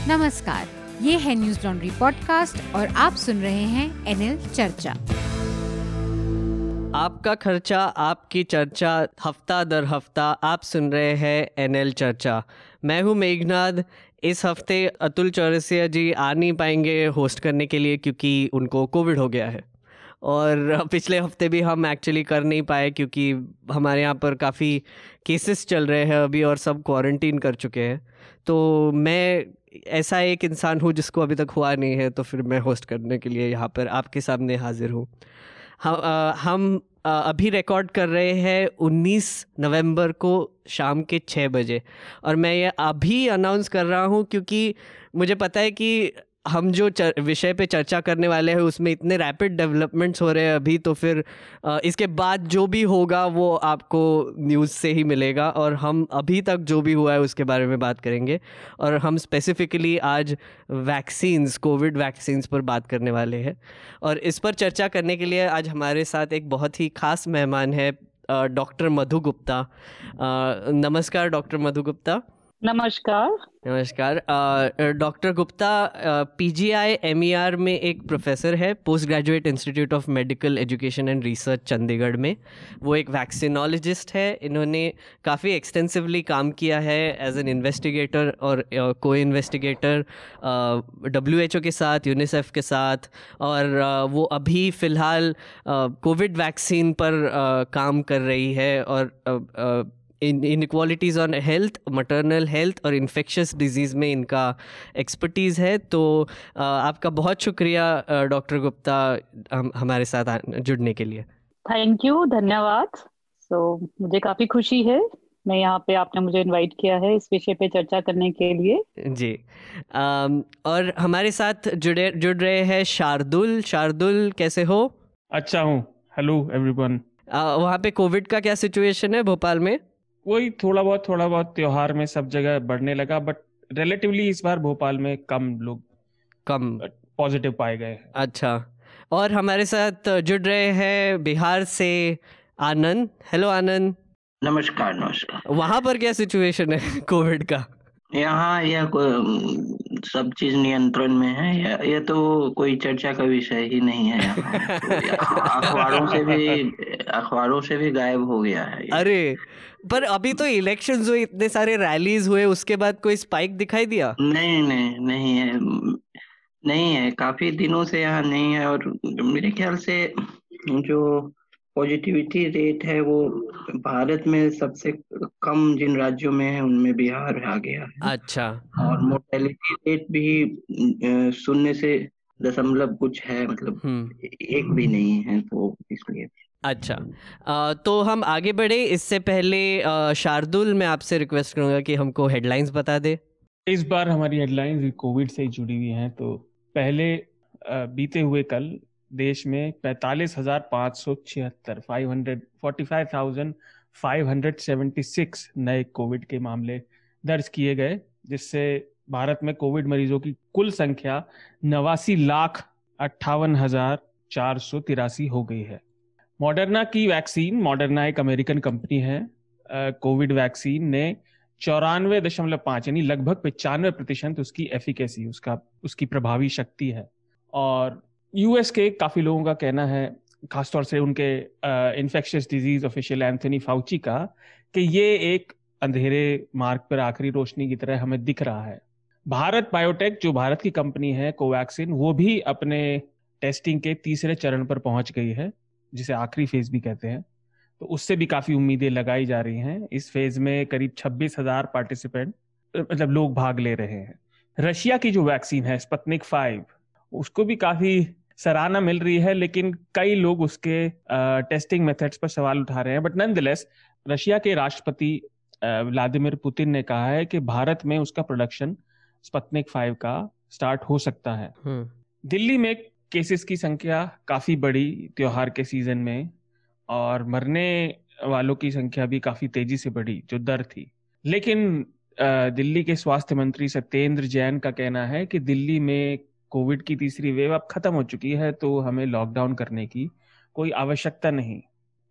नमस्कार, ये है न्यूज लॉन्ड्री पॉडकास्ट और आप सुन रहे हैं एनएल चर्चा। आपका खर्चा आपकी चर्चा, हफ्ता दर हफ्ता आप सुन रहे हैं एनएल चर्चा। मैं हूं मेघनाद। इस हफ्ते अतुल चौरसिया जी आ नहीं पाएंगे होस्ट करने के लिए क्योंकि उनको कोविड हो गया है, और पिछले हफ्ते भी हम एक्चुअली कर नहीं पाए क्योंकि हमारे यहाँ पर काफ़ी केसेस चल रहे हैं अभी और सब क्वारंटीन कर चुके हैं। तो मैं ऐसा एक इंसान हूँ जिसको अभी तक हुआ नहीं है, तो फिर मैं होस्ट करने के लिए यहाँ पर आपके सामने हाजिर हूँ। हम अभी रिकॉर्ड कर रहे हैं 19 नवंबर को शाम के 6 बजे, और मैं ये अभी अनाउंस कर रहा हूँ क्योंकि मुझे पता है कि हम जो विषय पे चर्चा करने वाले हैं उसमें इतने रैपिड डेवलपमेंट्स हो रहे हैं अभी, तो फिर इसके बाद जो भी होगा वो आपको न्यूज़ से ही मिलेगा, और हम अभी तक जो भी हुआ है उसके बारे में बात करेंगे। और हम स्पेसिफिकली आज वैक्सीन्स, कोविड वैक्सीन्स पर बात करने वाले हैं, और इस पर चर्चा करने के लिए आज हमारे साथ एक बहुत ही खास मेहमान है, डॉक्टर मधु गुप्ता। नमस्कार डॉक्टर मधु गुप्ता। नमस्कार। नमस्कार। डॉक्टर गुप्ता पीजीआई एमईआर में एक प्रोफेसर है, post graduate institute of medical education and research Chandigarh में। वो एक वैक्सीनोलॉजिस्ट है। इन्होंने काफ़ी एक्सटेंसिवली काम किया है एज एन इन्वेस्टिगेटर और को इन्वेस्टिगेटर WHO के साथ, यूनिसेफ के साथ, और वो अभी फ़िलहाल कोविड वैक्सीन पर काम कर रही है, और inequalities on health, maternal health और इन्फेक्शियस डिजीज़ में इनका एक्सपर्टीज़ है। तो आपका बहुत शुक्रिया डॉक्टर गुप्ता हमारे साथ जुड़ने के लिए। थैंक यू, धन्यवाद। मुझे काफ़ी खुशी है, मैं यहाँ पे आपने मुझे इनवाइट किया है इस विषय पे चर्चा करने के लिए। जी। और हमारे साथ जुड़ रहे हैं शार्दुल। शार्दुल, कैसे हो? अच्छा हूँ। Hello everyone. वहाँ पे कोविड का क्या सिचुएशन है भोपाल में? वही थोड़ा बहुत त्योहार में सब जगह बढ़ने लगा, बट रिलेटिवली इस बार भोपाल में कम पॉजिटिव पाए गए। अच्छा। और हमारे साथ जुड़ रहे हैं बिहार से आनंद। हेलो आनंद। नमस्कार। नमस्कार। वहाँ पर क्या सिचुएशन है कोविड का? यहाँ यह सब चीज नियंत्रण में है। यह तो कोई चर्चा का विषय ही नहीं है यहाँ। अखबारों से भी गायब हो गया है। अरे, पर अभी तो इलेक्शंस हुए, इतने सारे रैलीज हुए, उसके बाद कोई स्पाइक दिखाई दिया? नहीं है, काफी दिनों से यहाँ नहीं है। और मेरे ख्याल से जो पॉजिटिविटी रेट है वो भारत में सबसे कम जिन राज्यों में है उनमें बिहार आ गया है। अच्छा। और मोर्टेलिटी रेट भी 0 से दशमलव कुछ है, मतलब 1 भी नहीं है, तो इसलिए। अच्छा। तो हम आगे बढ़े इससे पहले शार्दुल, मैं आपसे रिक्वेस्ट करूंगा कि हमको हेडलाइंस बता दे। इस बार हमारी हेडलाइंस कोविड से जुड़ी हुई हैं। तो पहले बीते हुए कल देश में 45,576 45,576 नए कोविड के मामले दर्ज किए गए, जिससे भारत में कोविड मरीजों की कुल संख्या 89,58,483 हो गई है। मॉडर्ना की वैक्सीन, मॉडर्ना एक अमेरिकन कंपनी है, कोविड वैक्सीन ने 94.5 यानी लगभग 95% उसकी एफिकेसी, उसकी प्रभावी शक्ति है। और यूएस के काफी लोगों का कहना है, खासतौर से उनके infectious disease official Anthony Fauci का, कि ये एक अंधेरे मार्ग पर आखिरी रोशनी की तरह हमें दिख रहा है। भारत बायोटेक, जो भारत की कंपनी है, कोवैक्सीन, वो भी अपने टेस्टिंग के तीसरे चरण पर पहुंच गई है, जिसे आखिरी फेज भी कहते हैं। तो उससे भी काफी उम्मीदें लगाई जा रही हैं। इस फेज में करीब 26,000 पार्टिसिपेंट, मतलब लोग भाग ले रहे हैं। रशिया की जो वैक्सीन है स्पुतनिक 5, उसको भी काफी सराहना मिल रही है, लेकिन कई लोग उसके टेस्टिंग मेथड्स पर सवाल उठा रहे हैं। बट नॉनदलेस रशिया के राष्ट्रपति व्लादिमीर पुतिन ने कहा है कि भारत में उसका प्रोडक्शन स्पुतनिक 5 का स्टार्ट हो सकता है। दिल्ली में केसेस की संख्या काफी बढ़ी त्योहार के सीजन में, और मरने वालों की संख्या भी काफी तेजी से बढ़ी, जो दर थी। लेकिन दिल्ली के स्वास्थ्य मंत्री सत्येंद्र जैन का कहना है कि दिल्ली में कोविड की तीसरी वेव अब खत्म हो चुकी है, तो हमें लॉकडाउन करने की कोई आवश्यकता नहीं।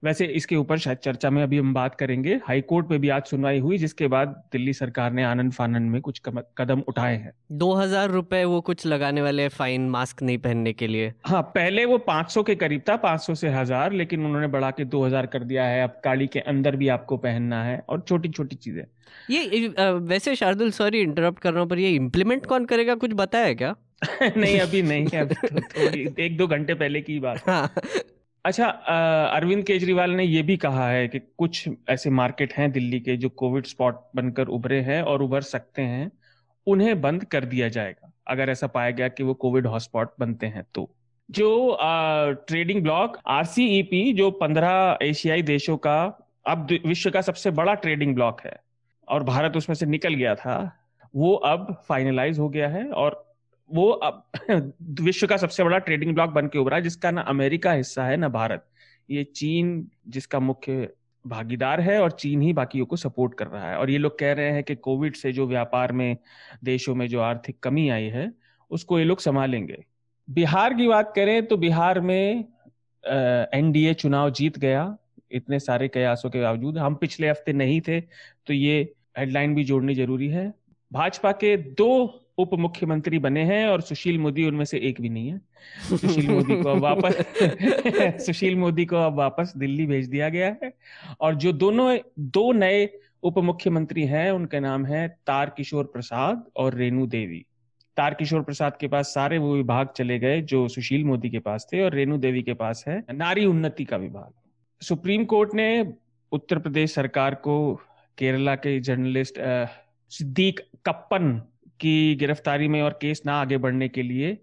वैसे इसके ऊपर शायद चर्चा में अभी हम बात करेंगे। हाई कोर्ट में भी आज सुनवाई हुई, जिसके बाद दिल्ली सरकार ने आनन फानन में कुछ कदम उठाए हैं। 2,000 रुपए वो कुछ लगाने वाले फाइन मास्क नहीं पहनने के लिए। हाँ, पहले वो 500 के करीब था, 500 से 1000, लेकिन उन्होंने बढ़ा के 2000 कर दिया है। अब गाड़ी के अंदर भी आपको पहनना है और छोटी छोटी चीजें। ये वैसे शार्दुल, सॉरी इंटरप्ट कर रहा हूँ, पर ये इम्प्लीमेंट कौन करेगा, कुछ बताया क्या? नहीं, अभी नहीं है, अभी तो थोड़ी 1-2 घंटे पहले की बात। हाँ। अच्छा, अरविंद केजरीवाल ने ये भी कहा है कि कुछ ऐसे मार्केट हैं दिल्ली के जो कोविड स्पॉट बनकर उभरे हैं और उभर सकते हैं, उन्हें बंद कर दिया जाएगा अगर ऐसा पाया गया कि वो कोविड हॉटस्पॉट बनते हैं। तो जो ट्रेडिंग ब्लॉक RCEP, जो 15 एशियाई देशों का अब विश्व का सबसे बड़ा ट्रेडिंग ब्लॉक है और भारत उसमें से निकल गया था, वो अब फाइनलाइज हो गया है और वो अब विश्व का सबसे बड़ा ट्रेडिंग ब्लॉक बन के उभरा है, जिसका ना अमेरिका हिस्सा है ना भारत। ये चीन जिसका मुख्य भागीदार है और चीन ही बाकियों को सपोर्ट कर रहा है। और ये लोग कह रहे हैं कि कोविड से जो व्यापार में देशों में जो आर्थिक कमी आई है उसको ये लोग संभालेंगे। बिहार की बात करें तो बिहार में NDA चुनाव जीत गया, इतने सारे कयासों के बावजूद। हम पिछले हफ्ते नहीं थे तो ये हेडलाइन भी जोड़नी जरूरी है। भाजपा के 2 उप मुख्यमंत्री बने हैं और सुशील मोदी उनमें से एक भी नहीं है। सुशील मोदी को अब वापस दिल्ली भेज दिया गया है। और जो 2 नए उप मुख्यमंत्री हैं उनके नाम है तारकिशोर प्रसाद और रेणु देवी। तारकिशोर प्रसाद के पास सारे वो विभाग चले गए जो सुशील मोदी के पास थे और रेणु देवी के पास है नारी उन्नति का विभाग। सुप्रीम कोर्ट ने उत्तर प्रदेश सरकार को केरला के जर्नलिस्ट सिद्दीक कप्पन की गिरफ्तारी में और केस ना आगे बढ़ने के लिए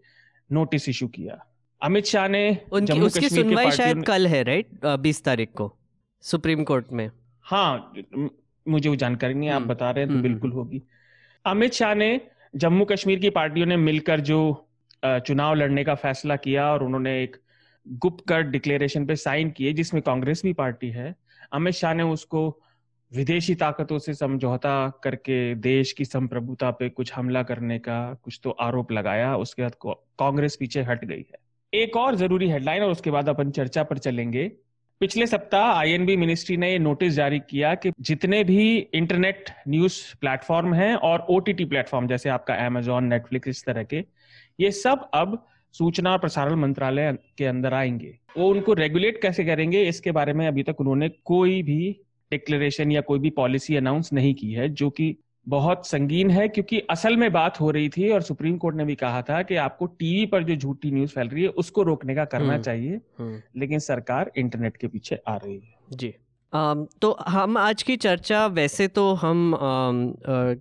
नोटिस इशू किया। अमित शाह ने उसकी सुनवाई शायद कल है, राइट? 20 तारीख को सुप्रीम कोर्ट में। हाँ, मुझे वो जानकारी नहीं, आप बता रहे हैं तो बिल्कुल होगी। अमित शाह ने जम्मू कश्मीर की पार्टियों ने मिलकर जो चुनाव लड़ने का फैसला किया और उन्होंने एक गुप्त कर डिक्लेरेशन पे साइन किए जिसमें कांग्रेस भी पार्टी है। अमित शाह ने उसको विदेशी ताकतों से समझौता करके देश की संप्रभुता पे कुछ हमला करने का कुछ तो आरोप लगाया। उसके बाद कांग्रेस पीछे हट गई है। एक और जरूरी हेडलाइन और उसके बाद अपन चर्चा पर चलेंगे। पिछले सप्ताह INB मिनिस्ट्री ने नोटिस जारी किया कि जितने भी इंटरनेट न्यूज प्लेटफॉर्म हैं और OTT प्लेटफॉर्म जैसे आपका Amazon, Netflix, इस तरह के, ये सब अब सूचना और प्रसारण मंत्रालय के अंदर आएंगे। वो उनको रेगुलेट कैसे करेंगे इसके बारे में अभी तक उन्होंने कोई भी डिक्लेरेशन या कोई भी पॉलिसी अनाउंस नहीं की है, जो कि बहुत संगीन है क्योंकि असल में बात हो रही थी और सुप्रीम कोर्ट ने भी कहा था कि आपको टीवी पर जो झूठी न्यूज फैल रही है उसको रोकने का करना चाहिए, लेकिन सरकार इंटरनेट के पीछे आ रही है। जी। तो हम आज की चर्चा वैसे तो हम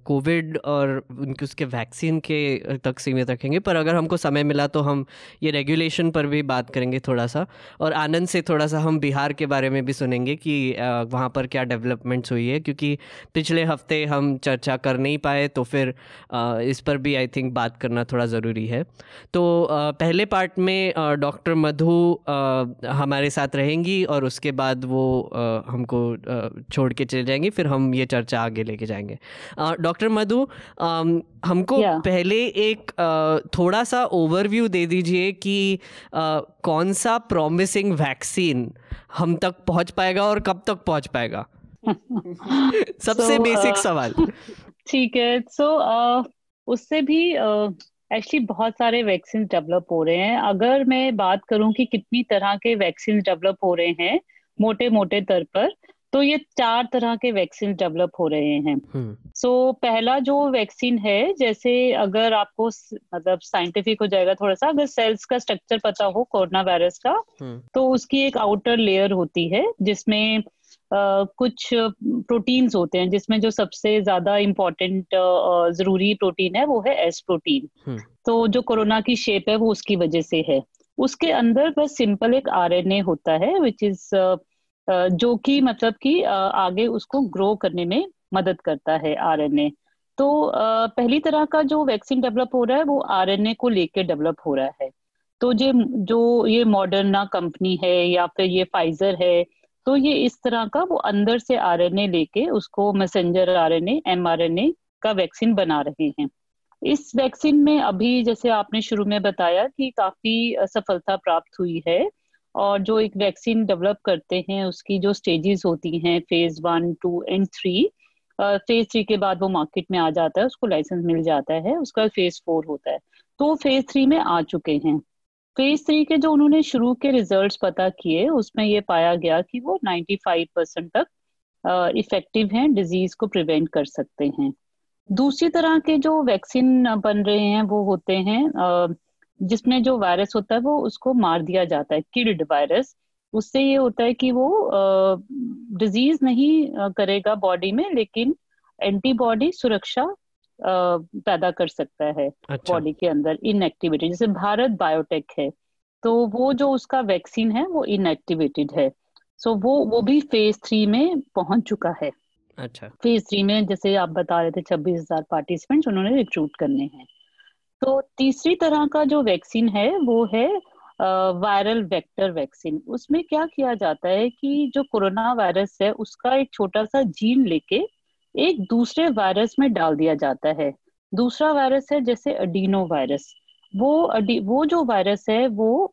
कोविड और उनके उसके वैक्सीन के तक सीमित रखेंगे, पर अगर हमको समय मिला तो हम ये रेगुलेशन पर भी बात करेंगे थोड़ा सा, और आनंद से थोड़ा सा हम बिहार के बारे में भी सुनेंगे कि वहाँ पर क्या डेवलपमेंट्स हुई है, क्योंकि पिछले हफ्ते हम चर्चा कर नहीं पाए तो फिर इस पर भी आई थिंक बात करना थोड़ा ज़रूरी है। तो पहले पार्ट में डॉक्टर मधु हमारे साथ रहेंगी और उसके बाद वो हमको छोड़ के चले जाएंगे, फिर हम ये चर्चा आगे लेके जाएंगे। डॉक्टर मधु, हमको पहले एक थोड़ा सा ओवरव्यू दे दीजिए कि कौन सा प्रॉमिसिंग वैक्सीन हम तक पहुंच पाएगा और कब तक पहुंच पाएगा। सबसे बेसिक सवाल। ठीक है। उससे भी एक्चुअली बहुत सारे वैक्सीन डेवलप हो रहे हैं। अगर मैं बात करूं कि कितनी तरह के वैक्सीन डेवलप हो रहे हैं मोटे मोटे तौर पर, तो ये 4 तरह के वैक्सीन डेवलप हो रहे हैं। पहला जो वैक्सीन है, जैसे अगर आपको मतलब साइंटिफिक हो जाएगा थोड़ा सा, अगर सेल्स का स्ट्रक्चर पता हो कोरोना वायरस का, तो उसकी एक आउटर लेयर होती है जिसमें कुछ प्रोटीन्स होते हैं, जिसमें जो सबसे ज्यादा इम्पोर्टेंट जरूरी प्रोटीन है वो है एस प्रोटीन। तो जो कोरोना की शेप है वो उसकी वजह से है। उसके अंदर बस सिंपल एक RNA होता है विच इज जो कि मतलब कि आगे उसको ग्रो करने में मदद करता है RNA। तो पहली तरह का जो वैक्सीन डेवलप हो रहा है वो RNA को लेके डेवलप हो रहा है। तो जो ये मॉडर्ना कंपनी है या फिर ये फाइजर है, तो ये इस तरह का वो अंदर से RNA लेके उसको मैसेंजर RNA mRNA का वैक्सीन बना रहे हैं। इस वैक्सीन में अभी जैसे आपने शुरू में बताया कि काफी सफलता प्राप्त हुई है, और जो एक वैक्सीन डेवलप करते हैं उसकी जो स्टेजेस होती हैं, फेज 1, 2 एंड 3। फेज 3 के बाद वो मार्केट में आ जाता है, उसको लाइसेंस मिल जाता है, उसका फेज 4 होता है। तो फेज 3 में आ चुके हैं। फेज 3 के जो उन्होंने शुरू के रिजल्ट्स पता किए, उसमें ये पाया गया कि वो 95% तक इफेक्टिव हैं, डिजीज को प्रिवेंट कर सकते हैं। दूसरी तरह के जो वैक्सीन बन रहे हैं वो होते हैं जिसमें जो वायरस होता है वो उसको मार दिया जाता है, किल्ड वायरस। उससे ये होता है कि वो डिजीज नहीं करेगा बॉडी में, लेकिन एंटीबॉडी सुरक्षा पैदा कर सकता है अच्छा। बॉडी के अंदर इनएक्टिवेटेड। जैसे भारत बायोटेक है, तो वो जो उसका वैक्सीन है वो इनएक्टिवेटेड है। सो वो भी फेज 3 में पहुंच चुका है। अच्छा। फेज 3 में जैसे आप बता रहे थे 26,000 पार्टिसिपेंट्स उन्होंने रिक्रूट करने हैं। तो तीसरी तरह का जो वैक्सीन है वो है वायरल वेक्टर वैक्सीन। उसमें क्या किया जाता है कि जो कोरोना वायरस है उसका एक छोटा सा जीन लेके एक दूसरे वायरस में डाल दिया जाता है। दूसरा वायरस है जैसे अडीनो वायरस। वो जो वायरस है वो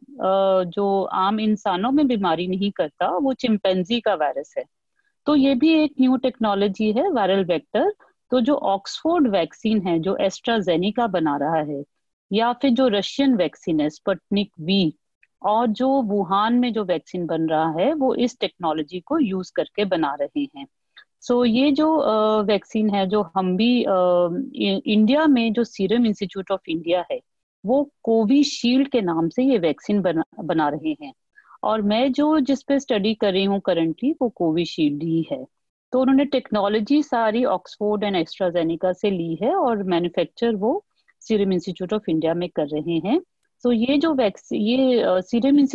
जो आम इंसानों में बीमारी नहीं करता, वो चिंपैंजी का वायरस है। तो ये भी एक न्यू टेक्नोलॉजी है, वायरल वेक्टर। तो जो ऑक्सफोर्ड वैक्सीन है जो एस्ट्राजेनिका बना रहा है, या फिर जो रशियन वैक्सीन है स्पुतनिक वी, और जो वुहान में जो वैक्सीन बन रहा है वो इस टेक्नोलॉजी को यूज करके बना रहे हैं। सो ये जो वैक्सीन है जो हम भी इंडिया में जो सीरम इंस्टीट्यूट ऑफ इंडिया है वो कोविशील्ड के नाम से ये वैक्सीन बना रहे हैं। और मैं जो जिस पे स्टडी कर रही हूँ करंटली वो कोविशील्ड ही है। तो उन्होंने टेक्नोलॉजी सारी ऑक्सफोर्ड एंड एस्ट्राजेनिका से ली है और मैन्युफैक्चर वो सीरम इंस्टीट्यूट ऑफ इंडिया में कर रहे हैं। तो ये जो वैक्सीन,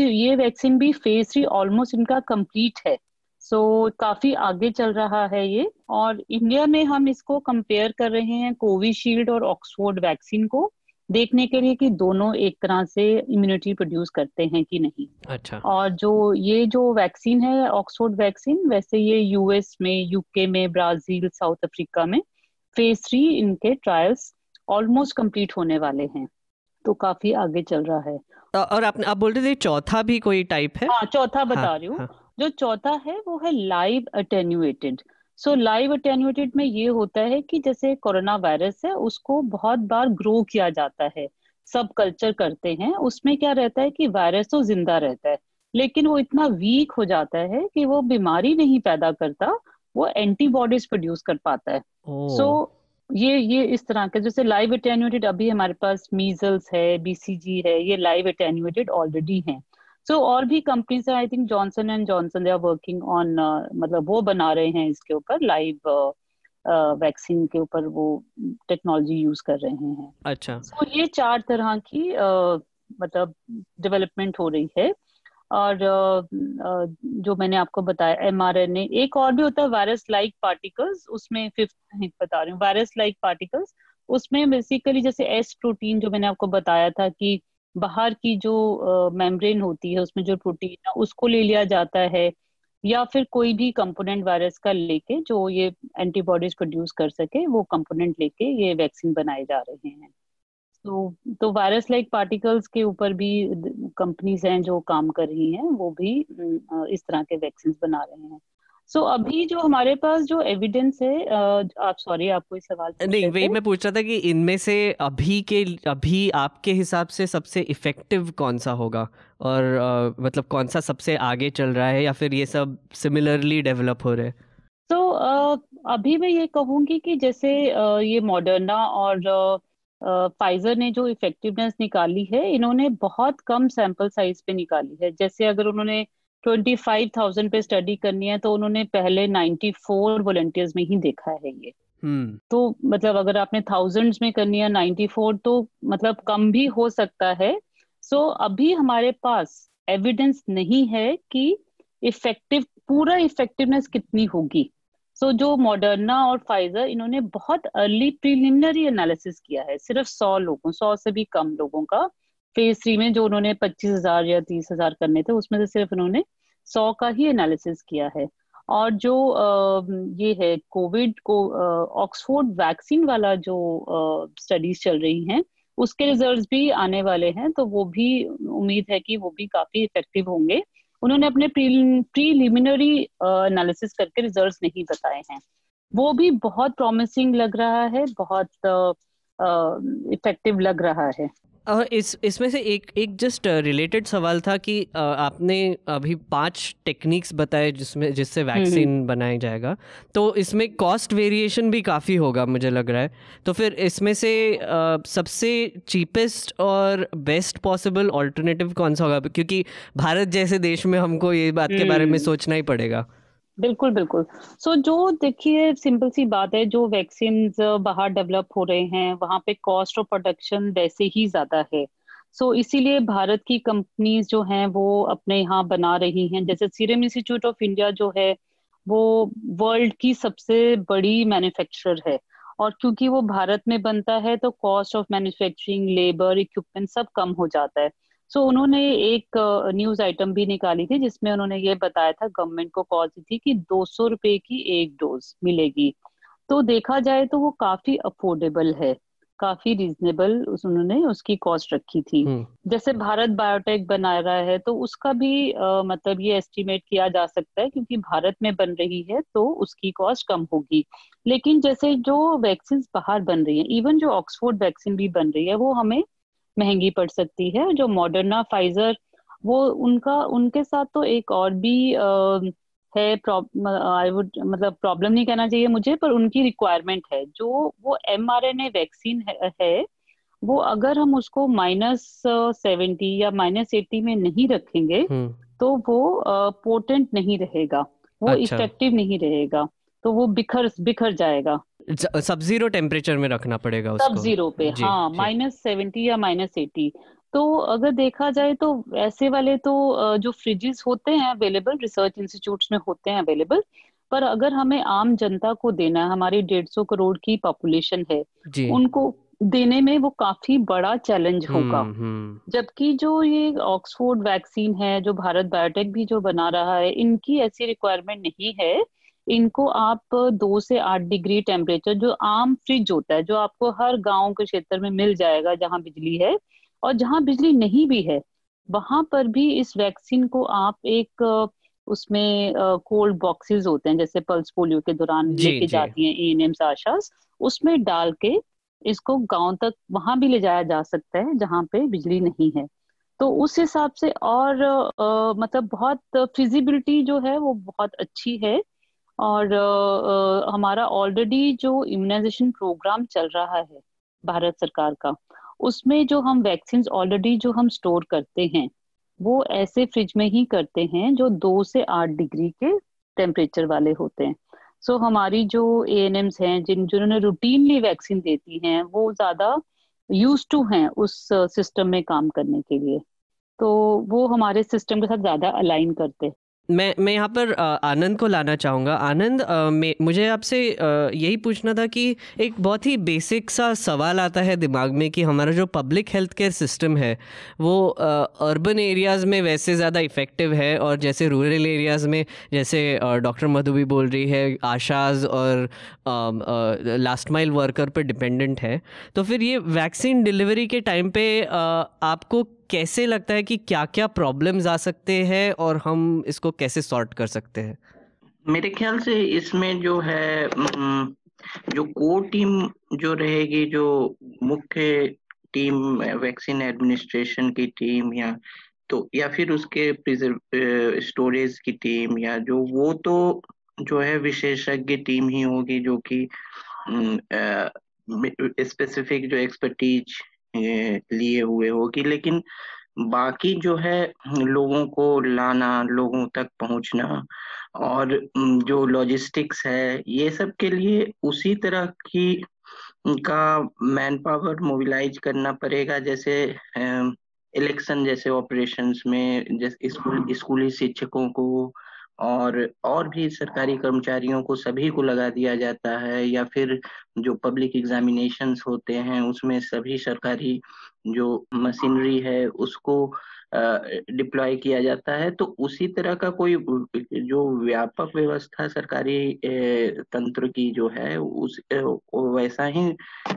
ये वैक्सीन भी फेज 3 ऑलमोस्ट इनका कंप्लीट है। सो काफी आगे चल रहा है ये। और इंडिया में हम इसको कंपेयर कर रहे हैं कोविशील्ड और ऑक्सफोर्ड वैक्सीन को, देखने के लिए कि दोनों एक तरह से इम्यूनिटी प्रोड्यूस करते हैं कि नहीं। अच्छा। और जो वैक्सीन है ऑक्सफोर्ड वैक्सीन, वैसे ये यूएस में, यूके में, ब्राजील, साउथ अफ्रीका में फेज 3 इनके ट्रायल्स ऑलमोस्ट कंप्लीट होने वाले हैं। तो काफी आगे चल रहा है। और आप बोल रहे थे चौथा भी कोई टाइप है? हाँ, चौथा बता हाँ, रही हूँ। हाँ। जो चौथा है वो है लाइव अटेन्यूएटेड। सो लाइव अटेन्यूएटेड में ये होता है कि जैसे कोरोना वायरस है उसको बहुत बार ग्रो किया जाता है, सब कल्चर करते हैं, उसमें क्या रहता है कि वायरस तो जिंदा रहता है लेकिन वो इतना वीक हो जाता है कि वो बीमारी नहीं पैदा करता, वो एंटीबॉडीज प्रोड्यूस कर पाता है। सो ये इस तरह के, जैसे लाइव अटेन्यूएटेड अभी हमारे पास मीजल्स है, बीसीजी है, ये लाइव अटेन्यूएटेड ऑलरेडी हैं। सो और भी कंपनीज है, I think Johnson and Johnson, they are working on, मतलब वो बना रहे हैं इसके ऊपर, लाइव वैक्सीन के ऊपर वो टेक्नोलॉजी यूज कर रहे हैं। अच्छा। सो ये 4 तरह की मतलब डेवलपमेंट हो रही है। और जो मैंने आपको बताया एमआरएनए, एक और भी होता है वायरस लाइक पार्टिकल्स, उसमें फिफ्थ बता रही हूँ, वायरस लाइक पार्टिकल्स। उसमें बेसिकली जैसे एस प्रोटीन जो मैंने आपको बताया था कि बाहर की जो मेम्ब्रेन होती है उसमें जो प्रोटीन है उसको ले लिया जाता है, या फिर कोई भी कंपोनेंट वायरस का लेके जो ये एंटीबॉडीज प्रोड्यूस कर सके, वो कंपोनेंट लेके ये वैक्सीन बनाए जा रहे हैं। तो वायरस लाइक पार्टिकल्स के ऊपर भी कंपनीज हैं जो काम कर रही हैं, वो भी इस तरह के वैक्सीन बना रहे हैं। सो अभी जो हमारे पास जो एविडेंस है, आप सॉरी आप कोई सवाल पूछ नहीं, रहे वही थे? मैं पूछ रहा था कि इनमें से अभी आपके हिसाब से सबसे इफेक्टिव कौन सा होगा, और मतलब कौन सा सबसे आगे चल रहा है, या फिर ये सब सिमिलरली डेवलप हो रहे हैं? तो अभी मैं ये कहूंगी कि जैसे ये मॉडर्ना और फाइजर ने जो इफेक्टिवनेस निकाली है, इन्होंने बहुत कम सैंपल साइज पे निकाली है। जैसे अगर उन्होंने 25,000 पे स्टडी करनी है तो उन्होंने पहले 94 वॉलंटियर्स में ही देखा है ये। तो मतलब अगर आपने थाउजेंड्स में करनी है 94, तो मतलब कम भी हो सकता है। सो अभी हमारे पास एविडेंस नहीं है कि पूरा इफेक्टिवनेस कितनी होगी। सो जो मॉडर्ना और फाइजर, इन्होंने बहुत अर्ली प्रिलिमिनरी एनालिसिस किया है, सिर्फ 100 से भी कम लोगों का। फेज 3 में जो उन्होंने 25,000 या 30,000 करने थे उसमें से सिर्फ उन्होंने 100 का ही एनालिसिस किया है। और जो ये है कोविड को ऑक्सफोर्ड वैक्सीन वाला जो स्टडीज चल रही हैं, उसके रिजल्ट्स भी आने वाले हैं, तो वो भी उम्मीद है कि वो भी काफी इफेक्टिव होंगे। उन्होंने अपने प्रीलिमिनरी एनालिसिस करके रिजल्ट्स नहीं बताए हैं। वो भी बहुत प्रॉमिसिंग लग रहा है, बहुत इफेक्टिव लग रहा है। और इसमें से एक जस्ट रिलेटेड सवाल था कि आपने अभी 5 टेक्निक्स बताए जिससे वैक्सीन बनाया जाएगा, तो इसमें कॉस्ट वेरिएशन भी काफ़ी होगा मुझे लग रहा है। तो फिर इसमें से सबसे चीपेस्ट और बेस्ट पॉसिबल ऑल्टरनेटिव कौन सा होगा, क्योंकि भारत जैसे देश में हमको ये बात के बारे में सोचना ही पड़ेगा। बिल्कुल बिल्कुल। जो देखिए सिंपल सी बात है, जो वैक्सीन बाहर डेवलप हो रहे हैं वहां पे कॉस्ट ऑफ प्रोडक्शन वैसे ही ज्यादा है। इसीलिए भारत की कंपनीज जो हैं वो अपने यहाँ बना रही हैं। जैसे सीरम इंस्टीट्यूट ऑफ इंडिया जो है वो वर्ल्ड की सबसे बड़ी मैन्युफैक्चरर है, और क्योंकि वो भारत में बनता है तो cost of manufacturing, labour, equipment सब कम हो जाता है। उन्होंने एक न्यूज आइटम भी निकाली थी जिसमें उन्होंने ये बताया था, गवर्नमेंट को कॉल की थी कि 200 रुपए की एक डोज मिलेगी। तो देखा जाए तो वो काफी अफोर्डेबल है, काफी रीजनेबल उन्होंने उसकी कॉस्ट रखी थी। जैसे भारत बायोटेक बना रहा है तो उसका भी मतलब ये एस्टिमेट किया जा सकता है, क्योंकि भारत में बन रही है तो उसकी कॉस्ट कम होगी। लेकिन जैसे जो वैक्सीन बाहर बन रही है, इवन जो ऑक्सफोर्ड वैक्सीन भी बन रही है, वो हमें महंगी पड़ सकती है। जो मॉडर्ना, फाइजर, वो उनके साथ तो एक और भी है आई वुड मतलब प्रॉब्लम नहीं कहना चाहिए मुझे, पर उनकी रिक्वायरमेंट है। जो वो mRNA वैक्सीन है वो अगर हम उसको -70 या -80 में नहीं रखेंगे तो वो पोटेंट नहीं रहेगा, वो इफेक्टिव नहीं रहेगा, तो वो बिखर जाएगा। सब जीरो टेम्परेचर में रखना पड़ेगा उसको, सब जीरो पे, हाँ, -70 या -80। तो अगर देखा जाए तो ऐसे वाले तो जो फ्रिजेस होते हैं अवेलेबल, रिसर्च इंस्टीट्यूट्स में होते हैं अवेलेबल, पर अगर हमें आम जनता को देना है, हमारी 150 करोड़ की पॉपुलेशन है, उनको देने में वो काफी बड़ा चैलेंज होगा। जबकि जो ये ऑक्सफोर्ड वैक्सीन है, जो भारत बायोटेक भी जो बना रहा है, इनकी ऐसी रिक्वायरमेंट नहीं है। इनको आप 2 से 8 डिग्री टेम्परेचर, जो आम फ्रिज होता है, जो आपको हर गांव के क्षेत्र में मिल जाएगा जहां बिजली है, और जहां बिजली नहीं भी है वहां पर भी इस वैक्सीन को आप एक उसमें कोल्ड बॉक्सेस होते हैं, जैसे पल्स पोलियो के दौरान लेके जाती हैं एएनएम्स, आशास, उसमें डाल के इसको गांव तक वहां भी ले जाया जा सकता है जहां पे बिजली नहीं है। तो उस हिसाब से और मतलब बहुत फिजिबिलिटी जो है वो बहुत अच्छी है। और हमारा ऑलरेडी जो इम्यूनाइजेशन प्रोग्राम चल रहा है भारत सरकार का, उसमें जो हम वैक्सीन ऑलरेडी जो हम स्टोर करते हैं वो ऐसे फ्रिज में ही करते हैं जो 2 से 8 डिग्री के टेम्परेचर वाले होते हैं। हमारी जो एएनएम्स हैं जिन्होंने रूटीनली वैक्सीन देती हैं, वो ज्यादा यूज टू हैं उस सिस्टम में काम करने के लिए, तो वो हमारे सिस्टम के साथ ज्यादा अलाइन करते हैं। मैं यहाँ पर आनंद को लाना चाहूँगा। आनंद, मुझे आपसे यही पूछना था कि एक बहुत ही बेसिक सा सवाल आता है दिमाग में कि हमारा जो पब्लिक हेल्थ केयर सिस्टम है वो अर्बन एरियाज़ में वैसे ज़्यादा इफ़ेक्टिव है, और जैसे रूरल एरियाज़ में, जैसे डॉक्टर मधु भी बोल रही है, आशाज और लास्ट माइल वर्कर पर डिपेंडेंट है। तो फिर ये वैक्सीन डिलीवरी के टाइम पे आपको कैसे लगता है कि क्या क्या प्रॉब्लम्स आ सकते हैं और हम इसको कैसे सॉर्ट कर सकते हैं? मेरे ख्याल से इसमें जो है जो कोर टीम जो रहेगी, जो मुख्य टीम, वैक्सीन एडमिनिस्ट्रेशन की टीम या फिर उसके स्टोरेज की टीम, या वो तो जो है विशेषज्ञ टीम ही होगी जो कि स्पेसिफिक जो एक्सपर्टीज लिए हुए होगी। लेकिन बाकी जो है लोगों को लाना, लोगों तक पहुंचना, और जो लॉजिस्टिक्स है, ये सब के लिए उसी तरह की का मैन पावर मोबिलाइज करना पड़ेगा, जैसे इलेक्शन जैसे ऑपरेशंस में, जैसे स्कूली शिक्षकों को और भी सरकारी कर्मचारियों को, सभी को लगा दिया जाता है, या फिर जो पब्लिक एग्जामिनेशंस होते हैं उसमें सभी सरकारी जो मशीनरी है उसको डिप्लॉय किया जाता है। तो उसी तरह का कोई जो व्यापक व्यवस्था सरकारी तंत्र की जो है वैसा ही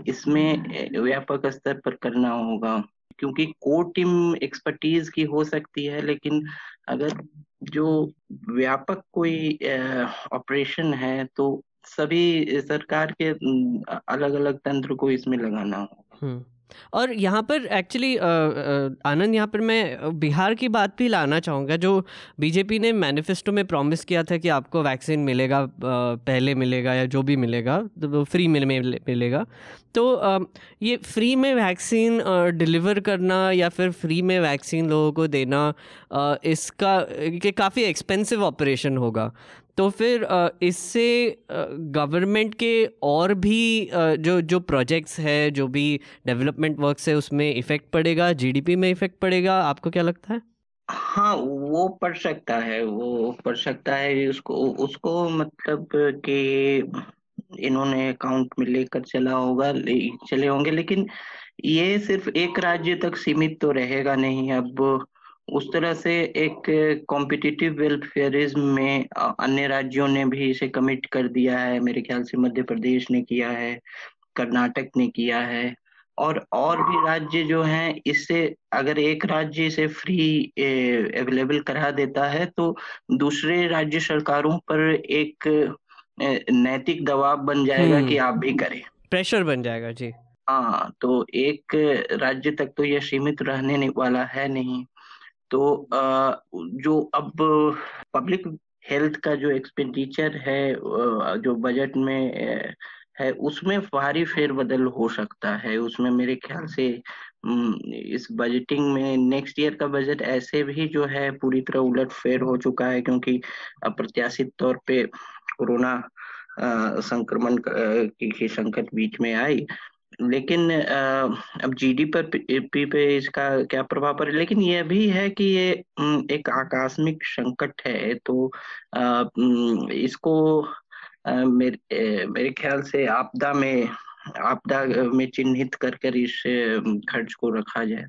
इसमें व्यापक स्तर पर करना होगा, क्योंकि कोर टीम एक्सपर्टीज की हो सकती है, लेकिन अगर जो व्यापक कोई ऑपरेशन है तो सभी सरकार के अलग अलग तंत्र को इसमें लगाना हो। और यहाँ पर एक्चुअली आनंद, यहाँ पर मैं बिहार की बात भी लाना चाहूँगा। जो बीजेपी ने मैनिफेस्टो में प्रॉमिस किया था कि आपको वैक्सीन मिलेगा, पहले मिलेगा या जो भी मिलेगा तो वो फ्री में मिलेगा। तो ये फ्री में वैक्सीन डिलीवर करना या फिर फ्री में वैक्सीन लोगों को देना, इसका काफ़ी एक्सपेंसिव ऑपरेशन होगा। तो फिर इससे गवर्नमेंट के और भी जो प्रोजेक्ट्स है, जो भी डेवलपमेंट वर्क्स है, उसमें इफ़ेक्ट पड़ेगा, जीडीपी में इफ़ेक्ट पड़ेगा। आपको क्या लगता है? हाँ, वो पड़ सकता है, वो पड़ सकता है। उसको मतलब कि इन्होंने अकाउंट में लेकर चले होंगे, लेकिन ये सिर्फ एक राज्य तक सीमित तो रहेगा नहीं। अब उस तरह से एक कॉम्पिटिटिव वेलफेयरिज्म में अन्य राज्यों ने भी इसे कमिट कर दिया है। मेरे ख्याल से मध्य प्रदेश ने किया है, कर्नाटक ने किया है, और भी राज्य जो हैं, इससे अगर एक राज्य इसे फ्री अवेलेबल करा देता है तो दूसरे राज्य सरकारों पर एक नैतिक दबाव बन जाएगा कि आप भी करें, प्रेशर बन जाएगा जी। हाँ, तो एक राज्य तक तो यह सीमित रहने वाला है नहीं। तो जो अब पब्लिक हेल्थ का जो एक्सपेंडिचर है, जो बजट में है, उसमें भारी फेरबदल हो सकता है। उसमें मेरे ख्याल से इस बजटिंग में नेक्स्ट ईयर का बजट ऐसे भी जो है पूरी तरह उलटफेर हो चुका है, क्योंकि अप्रत्याशित तौर पे कोरोना संक्रमण की संकट बीच में आई। लेकिन अब जीडीपी पे इसका क्या प्रभाव पड़े, लेकिन यह भी है कि ये एक आकस्मिक संकट है। तो इसको मेरे ख्याल से आपदा में चिन्हित कर इस खर्च को रखा जाए।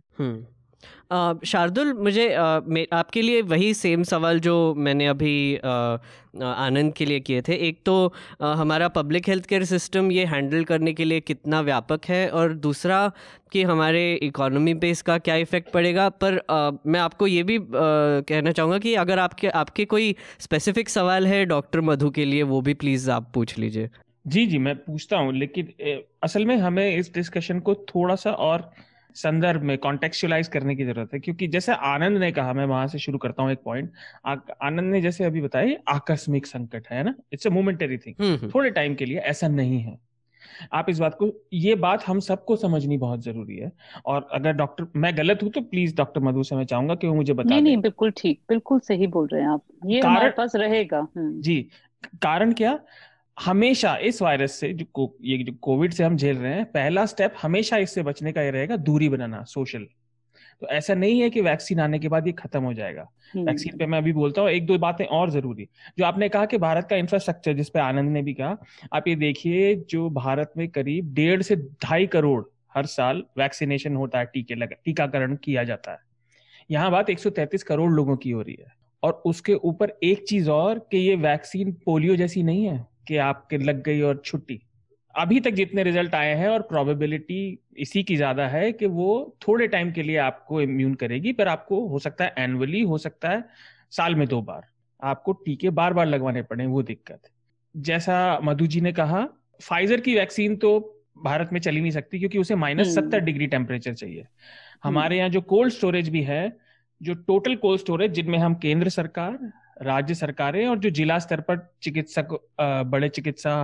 शार्दुल, मुझे आपके लिए वही सेम सवाल जो मैंने अभी आनंद के लिए किए थे। एक तो हमारा पब्लिक हेल्थ केयर सिस्टम ये हैंडल करने के लिए कितना व्यापक है, और दूसरा कि हमारे इकोनॉमी पे इसका क्या इफ़ेक्ट पड़ेगा। पर मैं आपको ये भी कहना चाहूँगा कि अगर आपके कोई स्पेसिफिक सवाल है डॉक्टर मधु के लिए, वो भी प्लीज़ आप पूछ लीजिए। जी, मैं पूछता हूँ, लेकिन असल में हमें इस डिस्कशन को थोड़ा सा और संदर्भ में कॉन्टेक्चुअलाइज करने की जरूरत है, क्योंकि जैसे आनंद ने कहा, मैं वहां से शुरू करता हूँ एक पॉइंट। आनंद ने जैसे अभी बताया, आकस्मिक संकट है ना, इट्स अ मोमेंटरी थिंग, थोड़े टाइम के लिए। ऐसा नहीं है। आप इस बात को, ये बात हम सबको समझनी बहुत जरूरी है। और अगर डॉक्टर, मैं गलत हूं तो प्लीज डॉक्टर मधु से मैं चाहूंगा कि वो मुझे बता दें। नहीं, बिल्कुल ठीक, बिल्कुल सही बोल रहे हैं आप। ये हमारे पास रहेगा। जी, कारण क्या, हमेशा इस वायरस से ये जो कोविड से हम झेल रहे हैं, पहला स्टेप हमेशा इससे बचने का ये रहेगा, दूरी बनाना, सोशल। तो ऐसा नहीं है कि वैक्सीन आने के बाद ये खत्म हो जाएगा। वैक्सीन पे मैं अभी बोलता हूँ, एक दो बातें और जरूरी जो आपने कहा कि भारत का इंफ्रास्ट्रक्चर, जिस पे आनंद ने भी कहा। आप ये देखिए, जो भारत में करीब 1.5 से 2.5 करोड़ हर साल वैक्सीनेशन होता है, टीकाकरण किया जाता है। यहाँ बात 133 करोड़ लोगों की हो रही है। और उसके ऊपर एक चीज और, कि ये वैक्सीन पोलियो जैसी नहीं है कि आपके लग गई और छुट्टी। अभी तक जितने रिजल्ट आए हैं, और प्रोबेबिलिटी इसी की ज्यादा है कि वो थोड़े टाइम के लिए आपको इम्यून करेगी, पर आपको हो सकता है एनुअली, हो सकता है साल में 2 बार आपको टीके बार बार लगवाने पड़े, वो दिक्कत। जैसा मधु जी ने कहा, फाइजर की वैक्सीन तो भारत में चली नहीं सकती, क्योंकि उसे -70 डिग्री टेम्परेचर चाहिए। हमारे यहाँ जो कोल्ड स्टोरेज भी है, जो टोटल कोल्ड स्टोरेज, जिनमें हम केंद्र सरकार, राज्य सरकारें और जो जिला स्तर पर चिकित्सक, बड़े चिकित्सा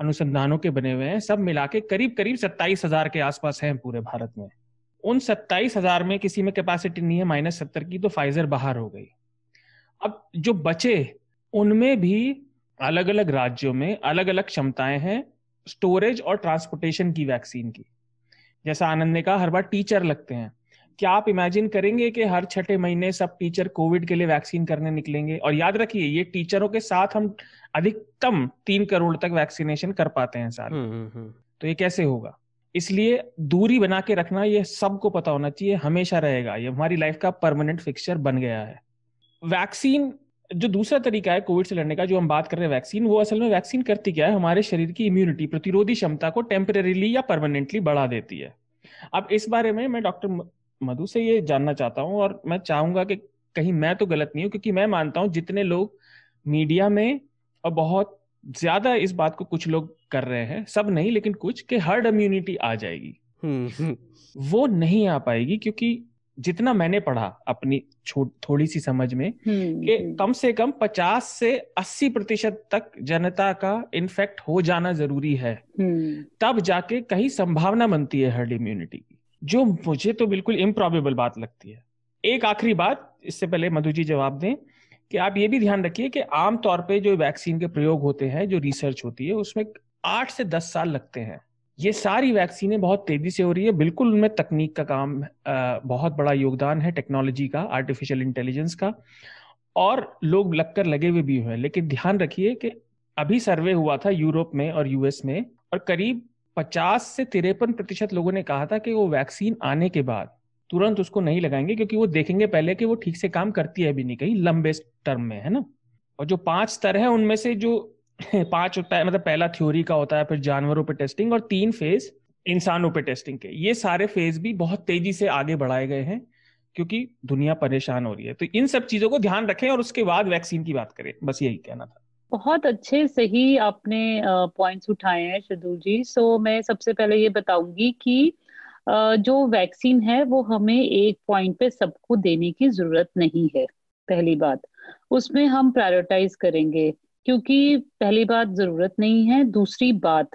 अनुसंधानों के बने हुए हैं, सब मिला के करीब 27,000 के आसपास हैं पूरे भारत में। उन 27,000 में किसी में कैपेसिटी नहीं है -70 की, तो फाइजर बाहर हो गई। अब जो बचे, उनमें भी अलग अलग राज्यों में अलग अलग क्षमताएं हैं स्टोरेज और ट्रांसपोर्टेशन की वैक्सीन की। जैसा आनंद ने कहा, हर बार टीचर लगते हैं। क्या आप इमेजिन करेंगे कि हर 6 महीने सब टीचर कोविड के लिए वैक्सीन करने निकलेंगे? और याद रखिए, ये टीचरों के साथ हम अधिकतम 3 करोड़ तक वैक्सीनेशन कर पाते हैं साल। तो ये कैसे होगा? इसलिए दूरी बना के रखना, ये सबको पता होना चाहिए, हमेशा रहेगा। ये हमारी लाइफ का परमानेंट फिक्सचर बन गया है। वैक्सीन, जो दूसरा तरीका है कोविड से लड़ने का, जो हम बात कर रहे हैं वैक्सीन, वो असल में वैक्सीन करती क्या है, हमारे शरीर की इम्यूनिटी, प्रतिरोधी क्षमता को टेम्परेरीली या परमानेंटली बढ़ा देती है। अब इस बारे में मैं डॉक्टर मधु से ये जानना चाहता हूं, और मैं चाहूंगा कि कहीं मैं तो गलत नहीं हूँ, क्योंकि मैं मानता हूँ जितने लोग मीडिया में और बहुत ज्यादा इस बात को कुछ लोग कर रहे हैं, सब नहीं लेकिन कुछ, कि हर्ड इम्यूनिटी आ जाएगी, वो नहीं आ पाएगी। क्योंकि जितना मैंने पढ़ा अपनी थोड़ी सी समझ में, कि कम से कम 50 से 80% तक जनता का इन्फेक्ट हो जाना जरूरी है, तब जाके कहीं संभावना बनती है हर्ड इम्यूनिटी की, जो मुझे तो बिल्कुल इम्प्रॉबेबल बात लगती है। एक आखिरी बात, इससे पहले मधु जी जवाब दें, कि आप ये भी ध्यान रखिए कि आमतौर पे जो वैक्सीन के प्रयोग होते हैं, जो रिसर्च होती है, उसमें 8 से 10 साल लगते हैं। ये सारी वैक्सीनें बहुत तेजी से हो रही है, बिल्कुल उनमें तकनीक का काम, बहुत बड़ा योगदान है टेक्नोलॉजी का, आर्टिफिशियल इंटेलिजेंस का, और लोग लगकर लगे हुए भी हुए हैं। लेकिन ध्यान रखिए कि अभी सर्वे हुआ था यूरोप में और यूएस में, और करीब 50 से 53% लोगों ने कहा था कि वो वैक्सीन आने के बाद तुरंत उसको नहीं लगाएंगे, क्योंकि वो देखेंगे पहले कि वो ठीक से काम करती है भी नहीं, कहीं लंबे टर्म में, है ना। और जो 5 स्तर है उनमें से जो 5 मतलब पहला थ्योरी का होता है, फिर जानवरों पे टेस्टिंग, और 3 फेज इंसानों पे टेस्टिंग के, ये सारे फेज भी बहुत तेजी से आगे बढ़ाए गए हैं, क्योंकि दुनिया परेशान हो रही है। तो इन सब चीजों को ध्यान रखें और उसके बाद वैक्सीन की बात करें, बस यही कहना था। बहुत अच्छे सही आपने पॉइंट्स उठाए हैं शार्दुल जी। सो मैं सबसे पहले ये बताऊंगी कि जो वैक्सीन है वो हमें एक पॉइंट पे सबको देने की जरूरत नहीं है। पहली बात, उसमें हम प्रायोरिटाइज करेंगे, क्योंकि पहली बात जरूरत नहीं है। दूसरी बात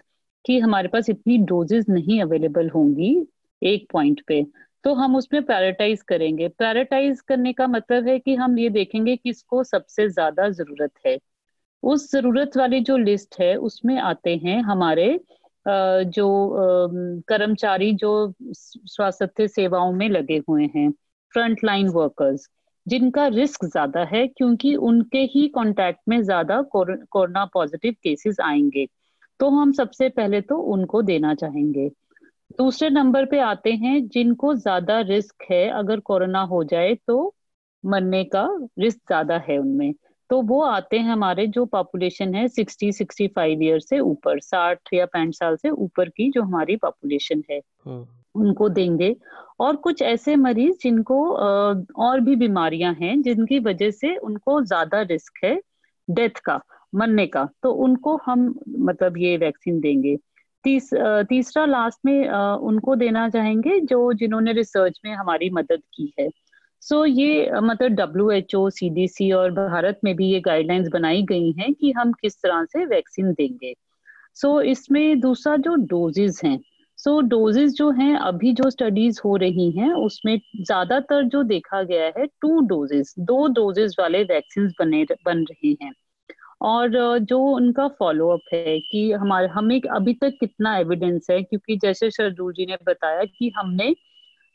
कि हमारे पास इतनी डोजेस नहीं अवेलेबल होंगी एक पॉइंट पे, तो हम उसमें प्रायोरिटाइज करेंगे। प्रायोरिटाइज करने का मतलब है कि हम ये देखेंगे किसको सबसे ज्यादा जरूरत है। उस जरूरत वाली जो लिस्ट है उसमें आते हैं हमारे जो कर्मचारी जो स्वास्थ्य सेवाओं में लगे हुए हैं, फ्रंट लाइन वर्कर्स, जिनका रिस्क ज्यादा है, क्योंकि उनके ही कांटेक्ट में ज्यादा कोरोना पॉजिटिव केसेस आएंगे। तो हम सबसे पहले तो उनको देना चाहेंगे। दूसरे नंबर पे आते हैं जिनको ज्यादा रिस्क है, अगर कोरोना हो जाए तो मरने का रिस्क ज्यादा है उनमें। तो वो आते हैं हमारे जो पॉपुलेशन है 60-65 ईयर से ऊपर, 60 या 65 साल से ऊपर की जो हमारी पॉपुलेशन है, उनको देंगे। और कुछ ऐसे मरीज जिनको और भी बीमारियां हैं जिनकी वजह से उनको ज्यादा रिस्क है डेथ का, मरने का, तो उनको हम मतलब ये वैक्सीन देंगे। तीसरा लास्ट में उनको देना चाहेंगे जो जिन्होंने रिसर्च में हमारी मदद की है। सो ये मतलब WHO, CDC और भारत में भी ये गाइडलाइंस बनाई गई हैं कि हम किस तरह से वैक्सीन देंगे। सो इसमें दूसरा जो डोजेज हैं, सो डोजेज जो हैं अभी जो स्टडीज हो रही हैं उसमें ज्यादातर जो देखा गया है 2 डोजेज वाले वैक्सीन बन रहे हैं। और जो उनका फॉलोअप है कि हमें अभी तक कितना एविडेंस है, क्योंकि जैसे शार्दुल जी ने बताया कि हमने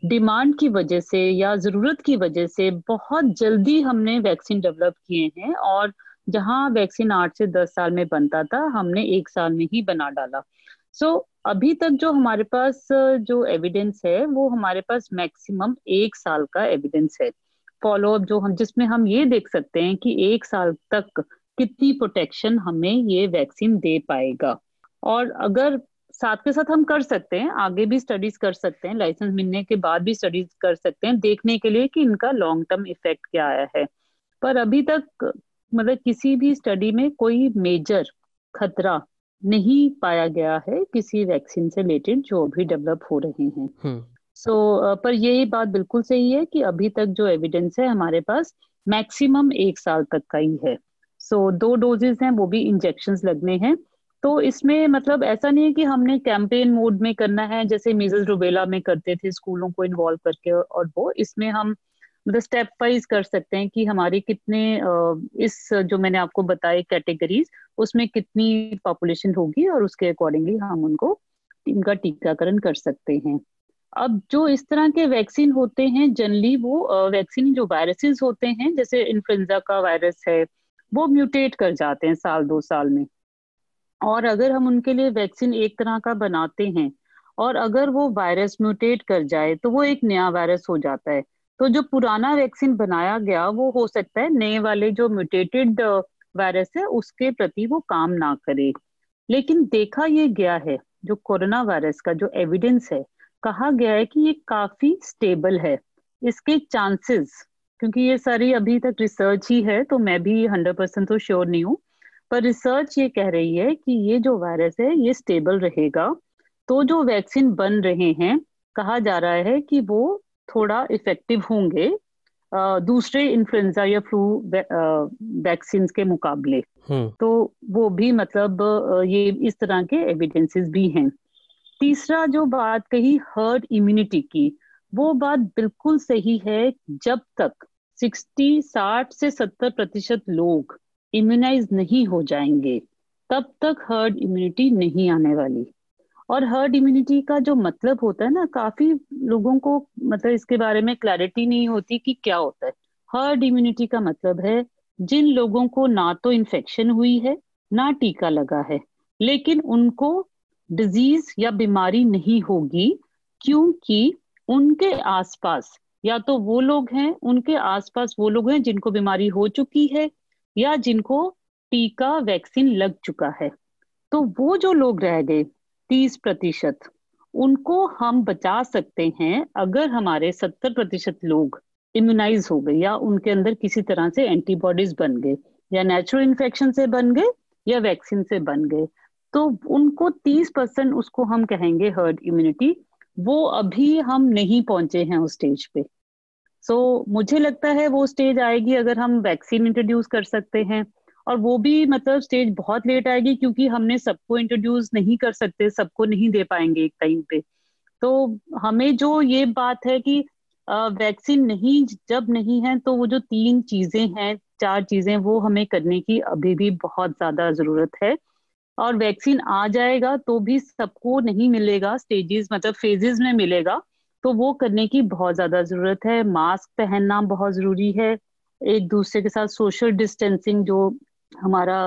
डिमांड की वजह से या जरूरत की वजह से बहुत जल्दी हमने वैक्सीन डेवलप किए हैं, और जहां वैक्सीन 8 से 10 साल में बनता था हमने 1 साल में ही बना डाला। सो अभी तक जो हमारे पास जो एविडेंस है वो हमारे पास मैक्सिमम 1 साल का एविडेंस है फॉलोअप, जो हम जिसमें हम ये देख सकते हैं कि 1 साल तक कितनी प्रोटेक्शन हमें ये वैक्सीन दे पाएगा। और अगर साथ के साथ हम कर सकते हैं, आगे भी स्टडीज कर सकते हैं, लाइसेंस मिलने के बाद भी स्टडीज कर सकते हैं देखने के लिए कि इनका लॉन्ग टर्म इफेक्ट क्या आया है। पर अभी तक मतलब किसी भी स्टडी में कोई मेजर खतरा नहीं पाया गया है किसी वैक्सीन से रिलेटेड जो अभी डेवलप हो रहे हैं। सो पर यही बात बिल्कुल सही है कि अभी तक जो एविडेंस है हमारे पास मैक्सिमम 1 साल तक का ही है। सो 2 डोजेज हैं, वो भी इंजेक्शंस लगने हैं। तो इसमें मतलब ऐसा नहीं है कि हमने कैंपेन मोड में करना है जैसे मीजल्स रूबेला में करते थे स्कूलों को इन्वॉल्व करके, और वो इसमें हम मतलब स्टेप वाइज कर सकते हैं कि हमारी कितने इस जो मैंने आपको बताए कैटेगरीज उसमें कितनी पॉपुलेशन होगी और उसके अकॉर्डिंगली हम उनको इनका टीकाकरण कर सकते हैं। अब जो इस तरह के वैक्सीन होते हैं जनरली वो वैक्सीन जो वायरसेस होते हैं जैसे इन्फ्लुएंजा का वायरस है वो म्यूटेट कर जाते हैं 1-2 साल में, और अगर हम उनके लिए वैक्सीन एक तरह का बनाते हैं और अगर वो वायरस म्यूटेट कर जाए तो वो एक नया वायरस हो जाता है। तो जो पुराना वैक्सीन बनाया गया वो हो सकता है नए वाले जो म्यूटेटेड वायरस है उसके प्रति वो काम ना करे। लेकिन देखा ये गया है जो कोरोना वायरस का जो एविडेंस है, कहा गया है कि ये काफी स्टेबल है, इसके चांसेस क्योंकि ये सारी अभी तक रिसर्च ही है, तो मैं भी 100% तो श्योर नहीं हूँ। पर रिसर्च ये कह रही है कि ये जो वायरस है ये स्टेबल रहेगा। तो जो वैक्सीन बन रहे हैं, कहा जा रहा है कि वो थोड़ा इफेक्टिव होंगे दूसरे इन्फ्लुएंजा या फ्लू वैक्सीन के मुकाबले। तो वो भी मतलब ये इस तरह के एविडेंसेस भी हैं। तीसरा जो बात कही हर्ड इम्यूनिटी की, वो बात बिल्कुल सही है। जब तक 60 से 70% लोग इम्यूनाइज नहीं हो जाएंगे, तब तक हर्ड इम्यूनिटी नहीं आने वाली। और हर्ड इम्यूनिटी का जो मतलब होता है ना, काफी लोगों को मतलब इसके बारे में क्लैरिटी नहीं होती कि क्या होता है। हर्ड इम्यूनिटी का मतलब है जिन लोगों को ना तो इन्फेक्शन हुई है ना टीका लगा है, लेकिन उनको डिजीज या बीमारी नहीं होगी, क्योंकि उनके आसपास या तो वो लोग हैं, उनके आसपास वो लोग हैं जिनको बीमारी हो चुकी है या जिनको टीका वैक्सीन लग चुका है। तो वो जो लोग रह गए 30%, उनको हम बचा सकते हैं अगर हमारे 70% लोग इम्यूनाइज हो गए या उनके अंदर किसी तरह से एंटीबॉडीज बन गए, या नेचुरल इन्फेक्शन से बन गए या वैक्सीन से बन गए। तो उनको 30% उसको हम कहेंगे हर्ड इम्यूनिटी। वो अभी हम नहीं पहुंचे हैं उस स्टेज पे। मुझे लगता है वो स्टेज आएगी अगर हम वैक्सीन इंट्रोड्यूस कर सकते हैं। और वो भी मतलब स्टेज बहुत लेट आएगी, क्योंकि हमने सबको इंट्रोड्यूस नहीं कर सकते, सबको नहीं दे पाएंगे एक टाइम पे। तो हमें जो ये बात है कि वैक्सीन नहीं, जब नहीं है तो वो जो 3 चीजें हैं, 4 चीजें, वो हमें करने की अभी भी बहुत ज्यादा जरूरत है। और वैक्सीन आ जाएगा तो भी सबको नहीं मिलेगा, स्टेजेस मतलब फेजेस में मिलेगा। तो वो करने की बहुत ज्यादा जरूरत है। मास्क पहनना बहुत जरूरी है, एक दूसरे के साथ सोशल डिस्टेंसिंग, जो हमारा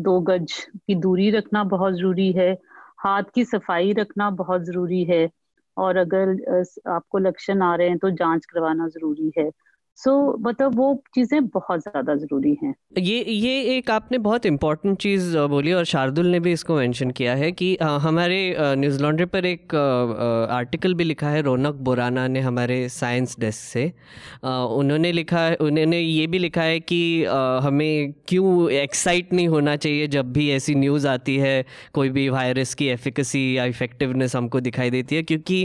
2 गज की दूरी रखना बहुत जरूरी है, हाथ की सफाई रखना बहुत जरूरी है, और अगर आपको लक्षण आ रहे हैं तो जांच करवाना जरूरी है। मतलब वो चीजें बहुत ज्यादा जरूरी हैं। ये एक आपने बहुत इम्पॉर्टेंट चीज़ बोली, और शार्दुल ने भी इसको मेंशन किया है कि हमारे न्यूज़ लॉन्ड्री पर एक आर्टिकल भी लिखा है रौनक बोराना ने हमारे साइंस डेस्क से। उन्होंने ये भी लिखा है कि हमें क्यों एक्साइट नहीं होना चाहिए जब भी ऐसी न्यूज़ आती है, कोई भी वायरस की एफिकेसी या इफ़ेक्टिवनेस हमको दिखाई देती है, क्योंकि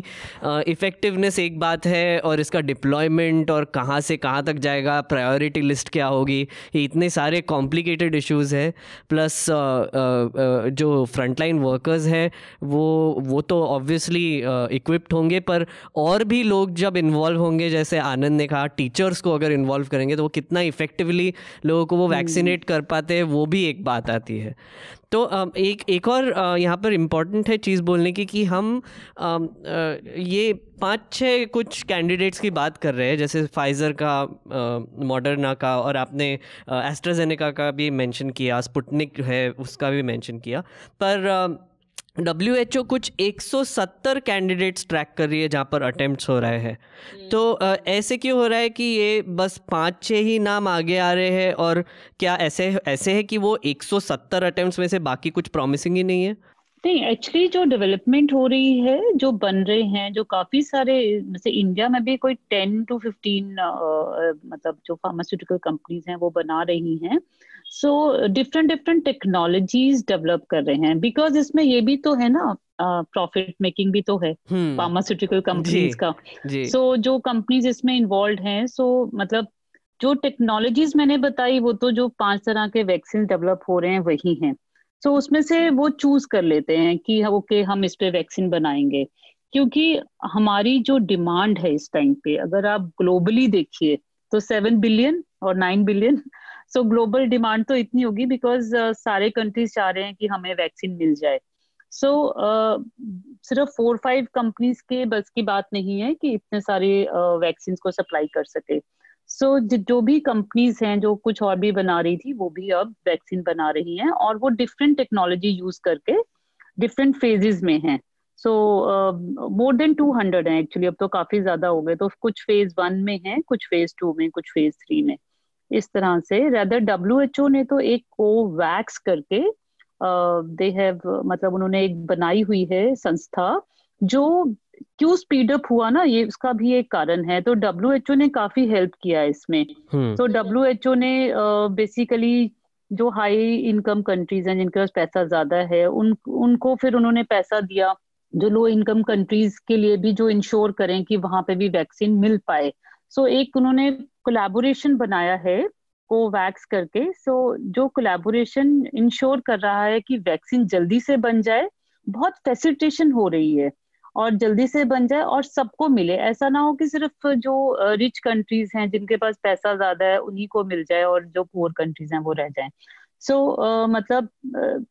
इफ़ेक्टिवनेस एक बात है और इसका डिप्लॉयमेंट और कहाँ से कहाँ तक जाएगा, प्रायोरिटी लिस्ट क्या होगी, ये इतने सारे कॉम्प्लिकेटेड इश्यूज़ है। प्लस जो फ्रंटलाइन वर्कर्स हैं वो तो ऑब्वियसली इक्विप्ड होंगे, पर और भी लोग जब इन्वॉल्व होंगे, जैसे आनंद ने कहा टीचर्स को अगर इन्वॉल्व करेंगे तो वो कितना इफ़ेक्टिवली लोगों को वो वैक्सीनेट कर पाते हैं, वो भी एक बात आती है। तो एक और यहाँ पर इम्पॉर्टेंट है चीज़ बोलने की कि हम ये 5-6 कुछ कैंडिडेट्स की बात कर रहे हैं, जैसे फाइज़र का, मॉडर्ना का, और आपने एस्ट्राजेनेका का भी मेंशन किया, स्पुतनिक है उसका भी मेंशन किया। पर WHO कुछ 170 कैंडिडेट्स ट्रैक कर रही है जहाँ पर अटेम्प्ट्स हो रहे हैं। तो ऐसे क्यों हो रहा है कि ये बस 5-6 ही नाम आगे आ रहे हैं, और क्या ऐसे है कि वो 170 अटेम्प्ट्स में से बाकी कुछ प्रॉमिसिंग ही नहीं है? नहीं, एक्चुअली जो डेवलपमेंट हो रही है, जो बन रहे हैं, जो काफी सारे, जैसे इंडिया में भी कोई 10 to 15 मतलब जो फार्मास्यूटिकल कंपनीज हैं वो बना रही हैं। डिफरेंट टेक्नोलॉजीज डेवलप कर रहे हैं, बिकॉज इसमें ये भी तो है ना, प्रॉफिट मेकिंग भी तो है फार्मास्यूटिकल कंपनीज का। जो कंपनीज इसमें इन्वॉल्व हैं, मतलब जो टेक्नोलॉजीज मैंने बताई वो तो जो 5 तरह के वैक्सीन डेवलप हो रहे हैं वही हैं। उसमें से वो चूज कर लेते हैं कि ओके हम इस पे वैक्सीन बनाएंगे, क्योंकि हमारी जो डिमांड है इस टाइम पे, अगर आप ग्लोबली देखिए तो 7 बिलियन और 9 बिलियन। ग्लोबल डिमांड तो इतनी होगी, बिकॉज सारे कंट्रीज चाह रहे हैं कि हमें वैक्सीन मिल जाए। सिर्फ 4-5 कंपनीज के बस की बात नहीं है कि इतने सारे वैक्सीन को सप्लाई कर सके। जो भी कंपनीज हैं जो कुछ और भी बना रही थी, वो भी अब वैक्सीन बना रही हैं, और वो डिफरेंट टेक्नोलॉजी यूज करके डिफरेंट फेजेस में हैं। मोर देन 200 हैं एक्चुअली, अब तो काफी ज्यादा हो गए। तो कुछ फेज 1 में हैं, कुछ फेज 2 में, कुछ फेज 3 में, इस तरह से। रेदर WHO ने तो एक कोवैक्स करके दे हैव, मतलब उन्होंने एक बनाई हुई है संस्था जो क्यों स्पीड अप हुआ ना, ये उसका भी एक कारण है। तो WHO ने काफी हेल्प किया है इसमें। तो WHO ने बेसिकली जो हाई इनकम कंट्रीज हैं, जिनके पास पैसा ज्यादा है, उनको फिर उन्होंने पैसा दिया, जो लो इनकम कंट्रीज के लिए भी जो इंश्योर करें कि वहां पे भी वैक्सीन मिल पाए। सो एक उन्होंने कोलैबोरेशन बनाया है कोवैक्स करके। सो जो कोलैबोरेशन इंश्योर कर रहा है कि वैक्सीन जल्दी से बन जाए, बहुत फैसिलिटेशन हो रही है और जल्दी से बन जाए और सबको मिले। ऐसा ना हो कि सिर्फ जो रिच कंट्रीज हैं, जिनके पास पैसा ज्यादा है, उन्हीं को मिल जाए और जो पुअर कंट्रीज हैं वो रह जाएं। सो मतलब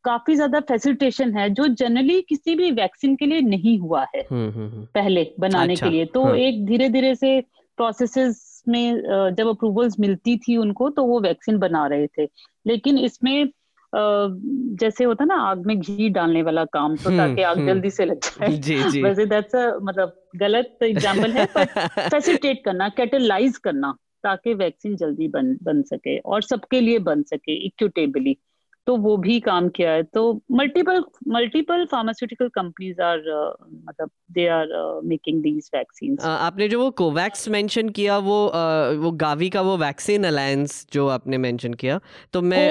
काफी ज्यादा फैसिलिटेशन है जो जनरली किसी भी वैक्सीन के लिए नहीं हुआ है पहले बनाने के लिए। तो एक धीरे धीरे से प्रोसेसेस में जब अप्रूवल्स मिलती थी उनको, तो वो वैक्सीन बना रहे थे। लेकिन इसमें जैसे होता ना आग में घी डालने वाला काम, तो ताकि आग जल्दी से लग जाए। जी। वैसे दैट्स मतलब गलत एग्जांपल है, पर फैसिलिटेट करना, कैटलाइज करना, ताकि वैक्सीन जल्दी बन सके और सबके लिए बन सके इक्विटेबली। तो वो भी काम किया है। तो मल्टीपल फार्मास्यूटिकल कंपनीज आर मतलब they are making these vaccines. आपने जो वो कोवैक्स मेंशन किया, वो गावी का वो वैक्सीन अलायंस जो आपने मेंशन किया, तो मैं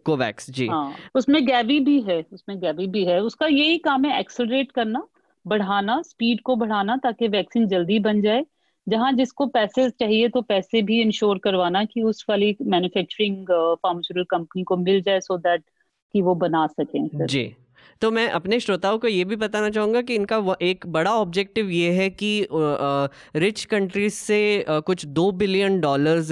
कोवैक्स जी। हाँ, उसमें गैवी भी है। उसका यही काम है, एक्सेलरेट करना, बढ़ाना, स्पीड को बढ़ाना, ताकि वैक्सीन जल्दी बन जाए। जहां जिसको पैसे चाहिए तो पैसे भी इंश्योर करवाना कि उस वाली मैन्युफैक्चरिंग फार्मास्यूटिकल कंपनी को मिल जाए, सो दैट कि वो बना सकें जी। तो मैं अपने श्रोताओं को ये भी बताना चाहूँगा कि इनका एक बड़ा ऑब्जेक्टिव ये है कि रिच कंट्रीज से कुछ $2 बिलियन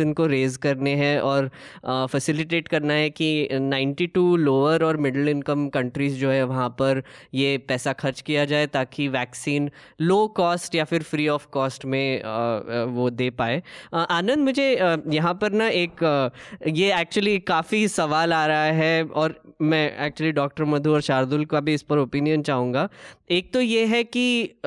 इनको रेज करने हैं और फैसिलिटेट करना है कि 92 लोअर और मिडिल इनकम कंट्रीज जो है वहाँ पर ये पैसा खर्च किया जाए, ताकि वैक्सीन लो कॉस्ट या फिर फ्री ऑफ कॉस्ट में वो दे पाए। आनंद, मुझे यहाँ पर ना एक ये एक्चुअली काफ़ी सवाल आ रहा है और मैं एक्चुअली डॉक्टर मधु और शार्दुल का भी इस पर ओपिनियन चाहूँगा। एक तो ये है कि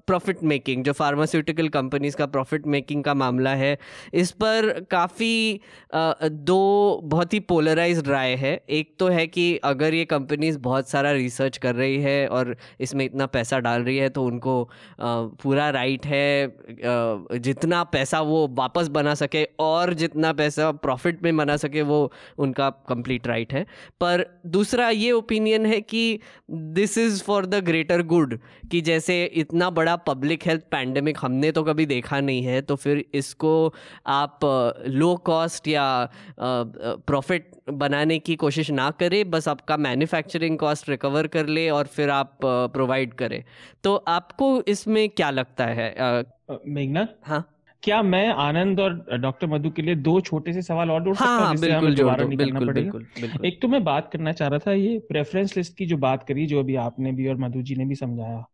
प्रॉफिट मेकिंग, जो फार्मास्यूटिकल कंपनीज का प्रॉफिट मेकिंग का मामला है, इस पर काफ़ी दो बहुत ही पोलराइज्ड राय है। एक तो है कि अगर ये कंपनीज बहुत सारा रिसर्च कर रही है और इसमें इतना पैसा डाल रही है, तो उनको पूरा राइट है जितना पैसा वो वापस बना सके और जितना पैसा प्रॉफिट में बना सके, वो उनका कंप्लीट राइट है। पर दूसरा ये ओपिनियन है कि this is for the greater good, कि जैसे इतना बड़ा पब्लिक हेल्थ पैंडेमिक हमने तो कभी देखा नहीं है, तो फिर इसको आप लो कॉस्ट या प्रॉफिट बनाने की कोशिश ना करें, बस आपका मैन्युफैक्चरिंग कॉस्ट रिकवर कर ले और फिर आप प्रोवाइड करें। तो आपको इसमें क्या लगता है मेघना? हाँ, क्या मैं आनंद और डॉक्टर मधु के लिए 2 छोटे से सवाल और जोड़ सकता हूं, जिससे हमें दोबारा नहीं करना पड़ेगा? एक तो मैं बात करना चाह रहा था, ये प्रेफरेंस लिस्ट की जो बात करी, जो अभी आपने भी और मधु जी ने भी समझाया,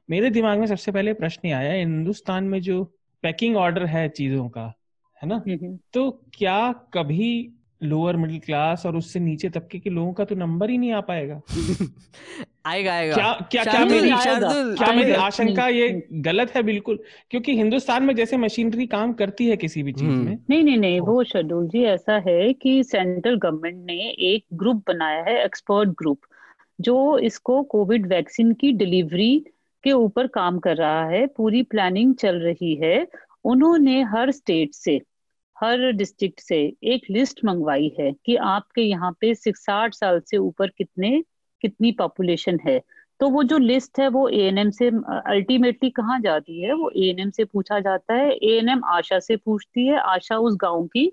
मेरे दिमाग में सबसे पहले प्रश्न आया, हिंदुस्तान में जो पैकिंग ऑर्डर है चीजों का, है ना, तो क्या कभी लोअर मिडिल क्लास और उससे नीचे तबके के लोगों का तो नंबर ही नहीं आ पाएगा? आएगा। क्या मेरी आशंका ये गलत है? बिल्कुल, क्योंकि हिंदुस्तान में जैसे मशीनरी काम करती है किसी भी चीज में। नहीं, वो शार्दुल जी ऐसा है कि सेंट्रल गवर्नमेंट ने एक ग्रुप बनाया है, एक्सपर्ट ग्रुप, जो इसको कोविड वैक्सीन की डिलीवरी के ऊपर काम कर रहा है। पूरी प्लानिंग चल रही है। उन्होंने हर स्टेट से, हर डिस्ट्रिक्ट से एक लिस्ट मंगवाई है कि आपके यहाँ पे 60 साल से ऊपर कितनी पॉपुलेशन है। तो वो जो लिस्ट है वो ANM से अल्टीमेटली कहाँ जाती है, वो ANM से पूछा जाता है, ANM आशा से पूछती है, आशा उस गांव की,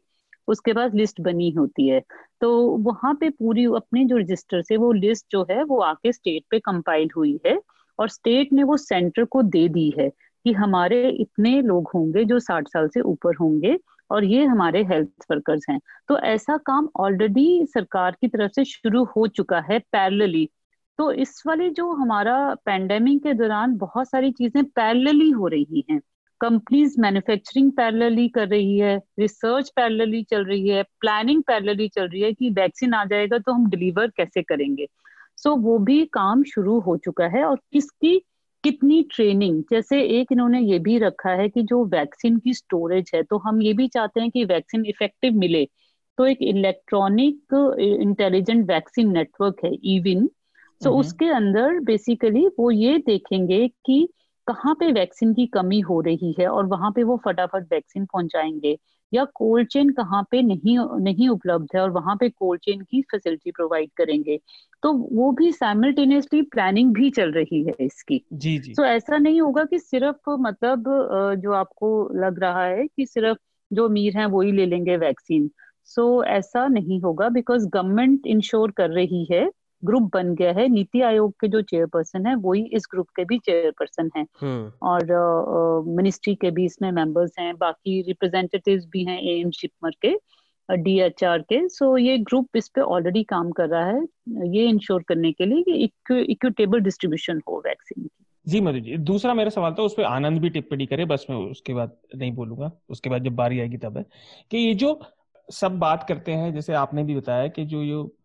उसके बाद लिस्ट बनी होती है। तो वहां पे पूरी अपने जो रजिस्टर से वो लिस्ट जो है वो आके स्टेट पे कंपाइल हुई है, और स्टेट ने वो सेंटर को दे दी है कि हमारे इतने लोग होंगे जो 60 साल से ऊपर होंगे और ये हमारे हेल्थ वर्कर्स हैं। तो ऐसा काम ऑलरेडी सरकार की तरफ से शुरू हो चुका है पैरेलली। तो इस वाले जो हमारा पैंडेमिक के दौरान बहुत सारी चीजें पैरेलली हो रही हैं। कंपनीज मैन्युफैक्चरिंग पैरेलली कर रही है, रिसर्च पैरेलली चल रही है, प्लानिंग पैरेलली चल रही है कि वैक्सीन आ जाएगा तो हम डिलीवर कैसे करेंगे। सो वो भी काम शुरू हो चुका है। और किसकी कितनी ट्रेनिंग, जैसे एक इन्होंने ये भी रखा है कि जो वैक्सीन की स्टोरेज है, तो हम ये भी चाहते हैं कि वैक्सीन इफेक्टिव मिले, तो एक इलेक्ट्रॉनिक इंटेलिजेंट वैक्सीन नेटवर्क है, EVIN, सो उसके अंदर बेसिकली वो ये देखेंगे कि कहाँ पे वैक्सीन की कमी हो रही है और वहां पे वो फटाफट वैक्सीन पहुंचाएंगे, या कोल्ड चेन कहाँ पे नहीं नहीं उपलब्ध है और वहां पे कोल्ड चेन की फैसिलिटी प्रोवाइड करेंगे। तो वो भी साइमल्टेनियसली प्लानिंग भी चल रही है इसकी। जी जी। सो ऐसा नहीं होगा कि सिर्फ मतलब जो आपको लग रहा है कि सिर्फ जो अमीर हैं वो ही ले लेंगे वैक्सीन। सो ऐसा नहीं होगा, बिकॉज गवर्नमेंट इंश्योर कर रही है, ग्रुप बन गया है, नीति आयोग के जो चेयरपर्सन है वही इस ग्रुप के भी चेयरपर्सन हैं, और मिनिस्ट्री के भी इसमें मेंबर्स हैं, बाकी रिप्रेजेंटेटिव्स भी हैं एएम शिपमर के, डीएचआर के। सो ये ग्रुप इस पे ऑलरेडी काम कर रहा है, ये इंश्योर करने के लिए कि इक्विटेबल डिस्ट्रीब्यूशन हो वैक्सीन की। जी मधु जी, दूसरा मेरा सवाल था, उस पर आनंद भी टिप्पणी करे, बस मैं उसके बाद नहीं बोलूंगा, उसके बाद जब बारी आएगी तब है कि ये जो सब बात करते हैं, जैसे आपने भी बताया कि जो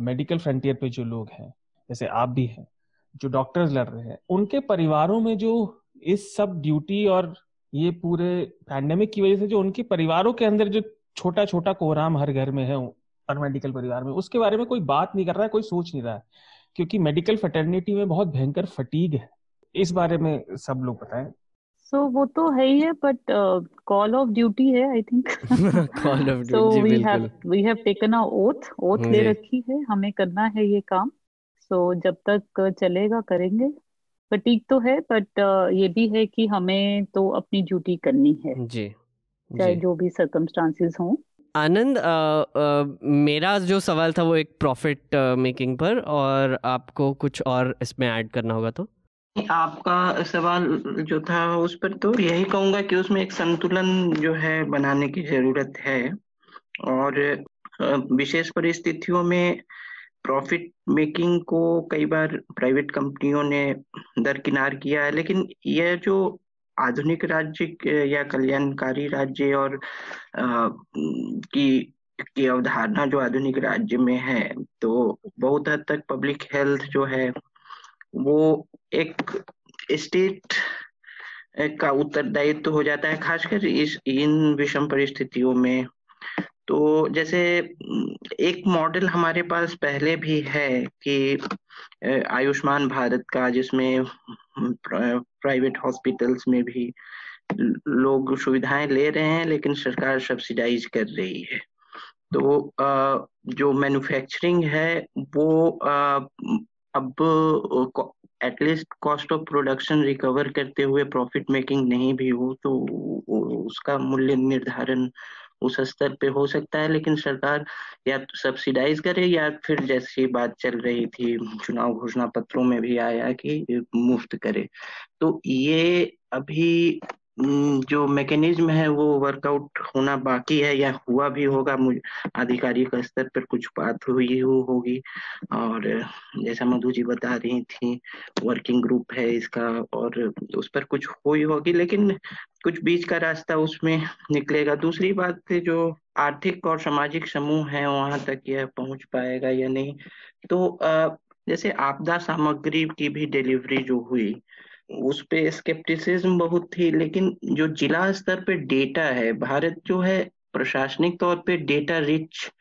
मेडिकल फ्रंटियर पे जो लोग हैं, जैसे आप भी हैं, जो डॉक्टर्स लड़ रहे हैं, उनके परिवारों में जो इस सब ड्यूटी और ये पूरे पैंडेमिक की वजह से जो उनके परिवारों के अंदर जो छोटा छोटा कोहराम हर घर में है और मेडिकल परिवार में, उसके बारे में कोई बात नहीं कर रहा है, कोई सोच नहीं रहा है, क्योंकि मेडिकल फैटर्निटी में बहुत भयंकर फटीग है। इस बारे में सब लोग बताएं। सो वो तो है ही है, बट कॉल ऑफ ड्यूटी है I think. Call of so duty, बिल्कुल we have taken a oath ले जी। रखी है, हमें करना है ये काम। सो जब तक चलेगा करेंगे। फटीग तो है, बट ये भी है कि हमें तो अपनी ड्यूटी करनी है, जी चाहे जी। जो भी सर्कमस्टांसेस हों। आनंद, मेरा जो सवाल था वो एक प्रॉफिट मेकिंग पर, और आपको कुछ और इसमें ऐड करना होगा तो। आपका सवाल जो था उस पर तो यही कहूंगा कि उसमें एक संतुलन जो है बनाने की जरूरत है, और विशेष परिस्थितियों में प्रॉफिट मेकिंग को कई बार प्राइवेट कंपनियों ने दरकिनार किया है, लेकिन यह जो आधुनिक राज्य या कल्याणकारी राज्य और की अवधारणा जो आधुनिक राज्य में है, तो बहुत हद तक पब्लिक हेल्थ जो है वो एक स्टेट का उत्तरदायित्व तो हो जाता है, खासकर इन विषम परिस्थितियों में। तो जैसे एक मॉडल हमारे पास पहले भी है कि आयुष्मान भारत का, जिसमें प्राइवेट हॉस्पिटल्स में भी लोग सुविधाएं ले रहे हैं, लेकिन सरकार सब्सिडाइज कर रही है। तो जो मैन्युफैक्चरिंग है वो अब at least cost of production recover करते हुए प्रॉफिट मेकिंग नहीं भी हो तो उसका मूल्य निर्धारण उस स्तर पे हो सकता है, लेकिन सरकार या तो सब्सिडाइज करे या फिर जैसी बात चल रही थी चुनाव घोषणा पत्रों में भी आया कि मुफ्त करे। तो ये अभी जो मैकेनिज्म है वो वर्कआउट होना बाकी है, या हुआ भी होगा, मुझे आधिकारिक स्तर पर कुछ बात हुई होगी, और जैसा मधु जी बता रही थी वर्किंग ग्रुप है इसका, और उस पर कुछ हुई होगी, लेकिन कुछ बीच का रास्ता उसमें निकलेगा। दूसरी बात है, जो आर्थिक और सामाजिक समूह है वहां तक यह पहुंच पाएगा या नहीं। तो जैसे आपदा सामग्री की भी डिलीवरी जो हुई उस पे स्केप्टिसिज्म बहुत थी, लेकिन जो जिला स्तर पे डेटा है, भारत जो है प्रशासनिक तौर पे डेटा रिच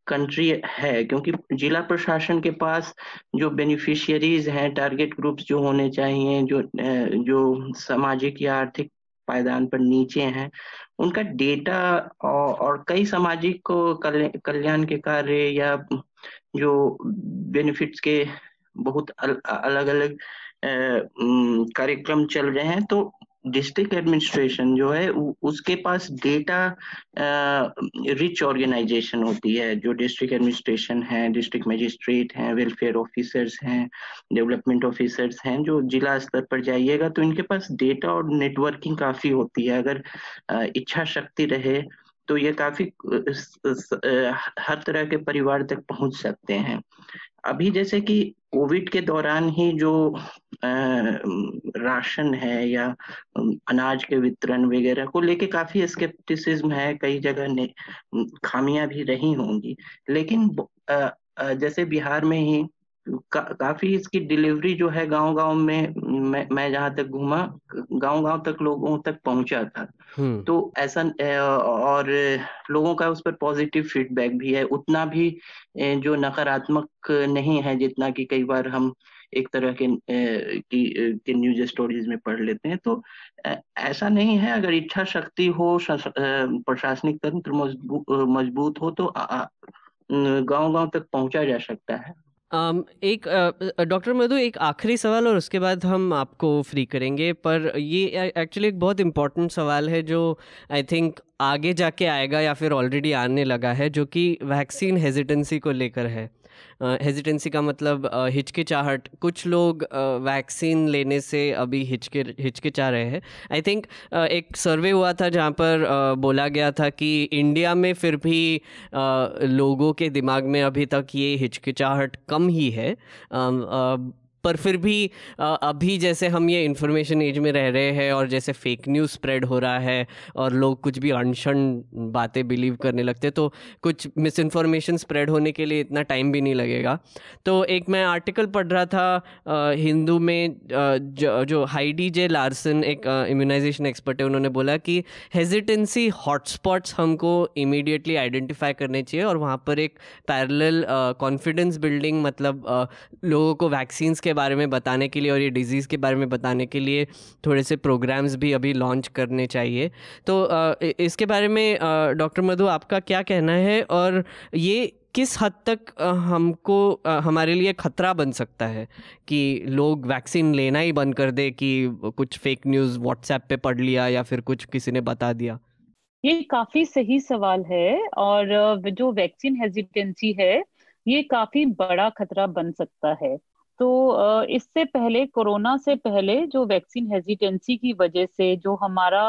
कंट्री है, क्योंकि जिला प्रशासन के पास जो बेनिफिशियरीज हैं, टारगेट ग्रुप्स जो होने चाहिए, जो सामाजिक या आर्थिक पायदान पर नीचे हैं, उनका डेटा और कई सामाजिक कल्याण के कार्य या जो बेनिफिट्स के बहुत अलग अलग कार्यक्रम चल रहे हैं, तो डिस्ट्रिक्ट एडमिनिस्ट्रेशन जो है उसके पास डेटा रिच ऑर्गेनाइजेशन होती है। जो डिस्ट्रिक्ट एडमिनिस्ट्रेशन है, डिस्ट्रिक्ट मजिस्ट्रेट हैं, वेलफेयर ऑफिसर्स हैं, डेवलपमेंट ऑफिसर्स हैं, जो जिला स्तर पर जाइएगा तो इनके पास डेटा और नेटवर्किंग काफी होती है। अगर इच्छा शक्ति रहे तो ये काफी हर तरह के परिवार तक पहुंच सकते हैं। अभी जैसे कि कोविड के दौरान ही जो राशन है या अनाज के वितरण वगैरह को लेके काफी स्केप्टिसिज्म है, कई जगह ने खामियां भी रही होंगी, लेकिन जैसे बिहार में ही काफी इसकी डिलीवरी जो है गांव-गांव में, मैं जहाँ तक घूमा, गांव-गांव तक लोगों तक पहुंचा था। तो ऐसा और लोगों का उस पर पॉजिटिव फीडबैक भी है, उतना भी जो नकारात्मक नहीं है जितना कि कई बार हम एक तरह के न्यूज स्टोरीज में पढ़ लेते हैं। तो ऐसा नहीं है, अगर इच्छा शक्ति हो, प्रशासनिक तंत्र मजबूत हो तो गांव-गांव तक पहुंचा जा सकता है। एक डॉक्टर मधु, एक आखिरी सवाल और उसके बाद हम आपको फ्री करेंगे, पर ये एक्चुअली एक बहुत इम्पोर्टेंट सवाल है जो आई थिंक आगे जाके आएगा या फिर ऑलरेडी आने लगा है, जो कि वैक्सीन हेजिटेंसी को लेकर है। हेजिटेंसी का मतलब हिचकिचाहट। कुछ लोग वैक्सीन लेने से अभी हिचकिचा रहे हैं। आई थिंक एक सर्वे हुआ था जहाँ पर बोला गया था कि इंडिया में फिर भी लोगों के दिमाग में अभी तक ये हिचकिचाहट कम ही है, पर फिर भी अभी जैसे हम ये इन्फॉर्मेशन एज में रह रहे हैं और जैसे फेक न्यूज़ स्प्रेड हो रहा है और लोग कुछ भी अनशन बातें बिलीव करने लगते, तो कुछ मिस इन्फॉर्मेशन स्प्रेड होने के लिए इतना टाइम भी नहीं लगेगा। तो एक मैं आर्टिकल पढ़ रहा था हिंदू में, जो हाइडी जे लार्सन, एक इम्यूनाइजेशन एक्सपर्ट है, उन्होंने बोला कि हेजिटेंसी हॉटस्पॉट्स हमको इमीडिएटली आइडेंटिफाई करने चाहिए और वहाँ पर एक पैरेलल कॉन्फिडेंस बिल्डिंग, मतलब लोगों को वैक्सीन्स के बारे में बताने के लिए और ये डिजीज़ के बारे में बताने के लिए थोड़े से प्रोग्राम्स भी अभी लॉन्च करने चाहिए। तो इसके बारे में डॉक्टर मधु आपका क्या कहना है, और ये किस हद तक हमको हमारे लिए खतरा बन सकता है कि लोग वैक्सीन लेना ही बंद कर दे कि कुछ फेक न्यूज़ व्हाट्सएप पे पढ़ लिया या फिर कुछ किसी ने बता दिया? ये काफी सही सवाल है, और जो वैक्सीन हेजिटेंसी है ये काफी बड़ा खतरा बन सकता है। तो इससे पहले, कोरोना से पहले, जो वैक्सीन हेजिटेंसी की वजह से जो हमारा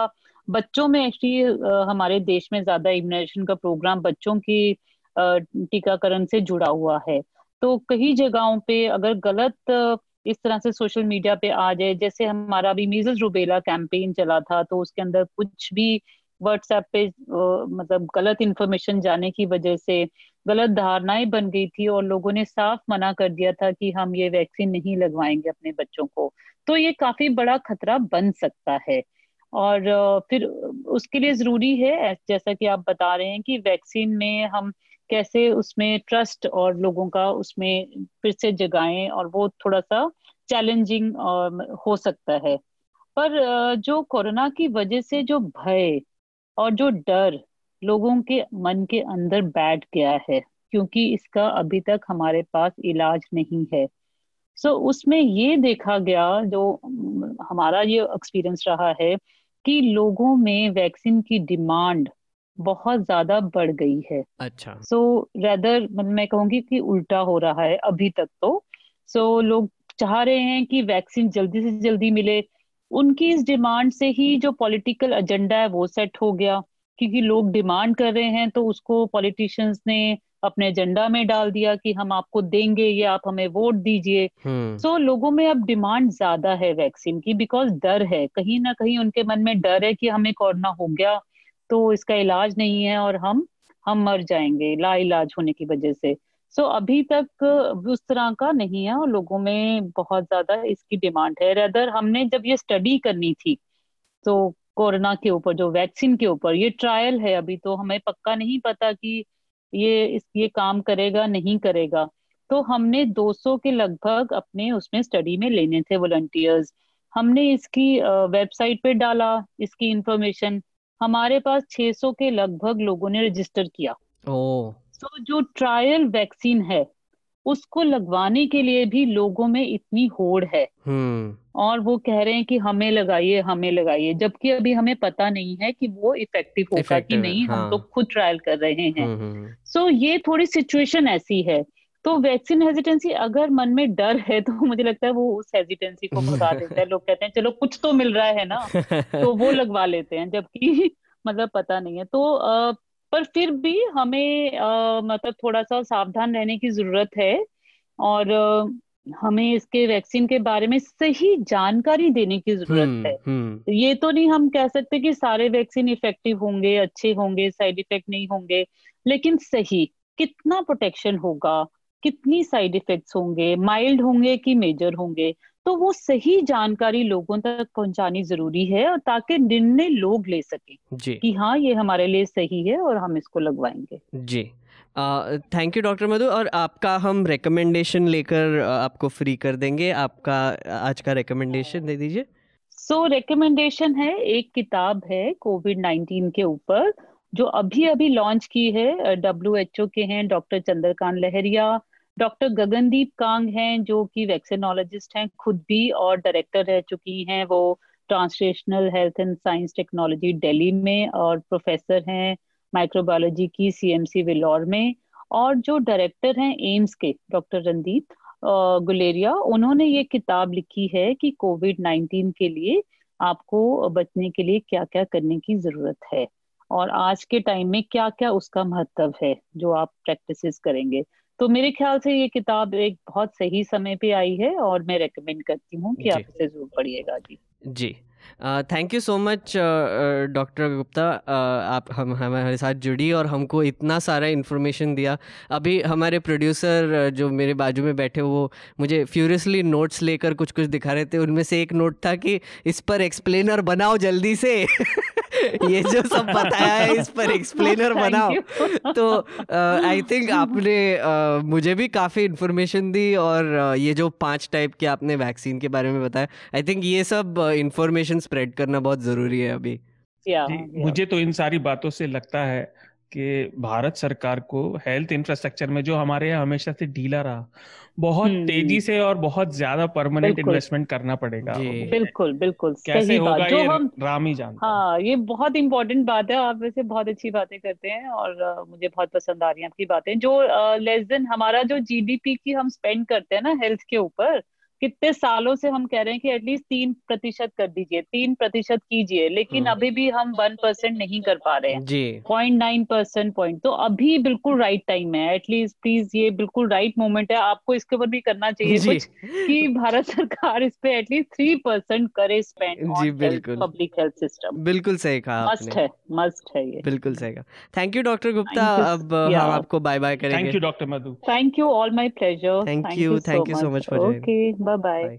बच्चों में एक्चुअली हमारे देश में ज्यादा इम्यूनाइजेशन का प्रोग्राम बच्चों की टीकाकरण से जुड़ा हुआ है। तो कई जगहों पे अगर गलत इस तरह से सोशल मीडिया पे आ जाए, जैसे हमारा अभी मीजल्स रूबेला कैंपेन चला था, तो उसके अंदर कुछ भी व्हाट्सएप पे मतलब गलत इन्फॉर्मेशन जाने की वजह से गलत धारणाएं बन गई थी और लोगों ने साफ मना कर दिया था कि हम ये वैक्सीन नहीं लगवाएंगे अपने बच्चों को। तो ये काफी बड़ा खतरा बन सकता है। और फिर उसके लिए जरूरी है, जैसा कि आप बता रहे हैं, कि वैक्सीन में हम कैसे उसमें ट्रस्ट और लोगों का उसमें फिर से जगाएं, और वो थोड़ा सा चैलेंजिंग हो सकता है। पर जो कोरोना की वजह से जो भय और जो डर लोगों के मन के अंदर बैठ गया है, क्योंकि इसका अभी तक हमारे पास इलाज नहीं है, सो उसमें ये देखा गया, जो हमारा ये एक्सपीरियंस रहा है, कि लोगों में वैक्सीन की डिमांड बहुत ज्यादा बढ़ गई है। अच्छा। सो रेदर मैं कहूंगी कि उल्टा हो रहा है अभी तक तो। सो लोग चाह रहे हैं कि वैक्सीन जल्दी से जल्दी मिले। उनकी इस डिमांड से ही जो पॉलिटिकल एजेंडा है वो सेट हो गया, क्योंकि लोग डिमांड कर रहे हैं तो उसको पॉलिटिशियंस ने अपने एजेंडा में डाल दिया कि हम आपको देंगे, ये आप हमें वोट दीजिए। सो लोगों में अब डिमांड ज्यादा है वैक्सीन की, बिकॉज डर है, कहीं ना कहीं उनके मन में डर है कि हमें कोरोना हो गया तो इसका इलाज नहीं है और हम मर जाएंगे ला इलाज होने की वजह से। सो अभी तक उस तरह का नहीं है और लोगों में बहुत ज्यादा इसकी डिमांड है। रेदर हमने जब ये स्टडी करनी थी, तो कोरोना के ऊपर, जो वैक्सीन के ऊपर, ये ट्रायल है, अभी तो हमें पक्का नहीं पता कि ये काम करेगा नहीं करेगा। तो हमने 200 के लगभग अपने उसमें स्टडी में लेने थे वॉलंटियर्स। हमने इसकी वेबसाइट पे डाला इसकी इंफॉर्मेशन, हमारे पास 600 के लगभग लोगों ने रजिस्टर किया। तो जो ट्रायल वैक्सीन है उसको लगवाने के लिए भी लोगों में इतनी होड़ है, और वो कह रहे हैं कि हमें लगाइए हमें लगाइए, जबकि अभी हमें पता नहीं है कि वो इफेक्टिव होगा कि नहीं। हम तो खुद ट्रायल कर रहे हैं। सो ये थोड़ी सिचुएशन ऐसी है। तो वैक्सीन हेजिटेंसी, अगर मन में डर है तो मुझे लगता है वो उस हेजिटेंसी को भगा देता है। लोग कहते हैं चलो कुछ तो मिल रहा है ना, तो वो लगवा लेते हैं, जबकि मतलब पता नहीं है। तो पर फिर भी हमें मतलब थोड़ा सा सावधान रहने की जरूरत है, और हमें इसके वैक्सीन के बारे में सही जानकारी देने की जरूरत है। ये तो नहीं हम कह सकते कि सारे वैक्सीन इफेक्टिव होंगे, अच्छे होंगे, साइड इफेक्ट नहीं होंगे, लेकिन सही कितना प्रोटेक्शन होगा, कितनी साइड इफेक्ट्स होंगे, माइल्ड होंगे कि मेजर होंगे, तो वो सही जानकारी लोगों तक पहुंचानी जरूरी है, और ताकि निर्णय लोग ले सकें जी कि हाँ ये हमारे लिए सही है और हम इसको लगवाएंगे। जी। थैंक यू डॉक्टर मधु। और आपका हम रिकमेंडेशन लेकर आपको फ्री कर देंगे। आपका आज का रिकमेंडेशन दे दीजिए। सो रिकमेंडेशन है, एक किताब है कोविड-19 के ऊपर जो अभी अभी लॉन्च की है। WHO के हैं डॉक्टर चंद्रकांत लहरिया, डॉक्टर गगनदीप कांग हैं जो कि वैक्सीनोलॉजिस्ट हैं खुद भी और डायरेक्टर रह चुकी हैं वो translational health and science technology Delhi में, और प्रोफेसर हैं माइक्रोबायोलॉजी की CMC वेलोर में। और जो डायरेक्टर हैं एम्स के डॉक्टर रणदीप गुलेरिया, उन्होंने ये किताब लिखी है कि कोविड-19 के लिए आपको बचने के लिए क्या क्या करने की जरूरत है, और आज के टाइम में क्या क्या उसका महत्व है जो आप प्रैक्टिसेस करेंगे। तो मेरे ख्याल से ये किताब एक बहुत सही समय पे आई है, और मैं रेकमेंड करती हूँ कि आप जी इसे जरूर पढ़िएगा जी। जी। Thank you so much doctor Gupta. आप हम हमारे साथ जुड़ी और हमको इतना सारा इन्फॉर्मेशन दिया। अभी हमारे प्रोड्यूसर जो मेरे बाजू में बैठे वो मुझे फ्यूरियसली नोट्स लेकर कुछ कुछ दिखा रहे थे। उनमें से एक नोट था कि इस पर एक्सप्लेनर बनाओ जल्दी से। ये जो सब बताया है इस पर एक्सप्लेनर बनाओ। तो आई थिंक आपने मुझे भी काफ़ी इन्फॉर्मेशन दी। और ये जो 5 टाइप के आपने वैक्सीन के बारे में बताया, आई थिंक ये सब इन्फॉर्मेशन स्प्रेड करना बहुत ज़रूरी है अभी। मुझे तो इन सारी बातों से लगता है कि भारत सरकार को हेल्थ इंफ्रास्ट्रक्चर में जो हमारे यहाँ हमेशा से ढीला रहा, बहुत तेजी से और बहुत ज्यादा परमानेंट इन्वेस्टमेंट करना पड़ेगा। बिल्कुल बिल्कुल कैसे सही होगा बात जो ये हम राम ही जानता है। हाँ, ये बहुत इंपॉर्टेंट बात है। आप वैसे बहुत अच्छी बातें करते हैं और मुझे बहुत पसंद आ रही हैं आपकी बातें। जो लेस देन हमारा जो GDP की हम स्पेंड करते हैं ना हेल्थ के ऊपर, कितने सालों से हम कह रहे हैं कि एटलीस्ट 3% कर दीजिए, 3% कीजिए, लेकिन अभी भी हम 1% नहीं कर पा रहे हैं। जी 0.9% पॉइंट। तो अभी बिल्कुल राइट टाइम है, एटलीस्ट प्लीज ये बिल्कुल राइट मोमेंट है, आपको इसके ऊपर भी करना चाहिए जी कुछ कि भारत सरकार इस पे एटलीस्ट 3% करे स्पेंड जी ऑन हेल्थ, बिल्कुल पब्लिक हेल्थ सिस्टम। बिल्कुल सही कहा मस्ट आपने। है, मस्ट है ये। बिल्कुल सही कहा। Thank you doctor Gupta. Thank you. अब हम आपको बाय बाय करेंगे। Thank you doctor Madhu. Thank you, all my pleasure. Thank thank you you so so much much. For joining. Okay, bye bye. Bye.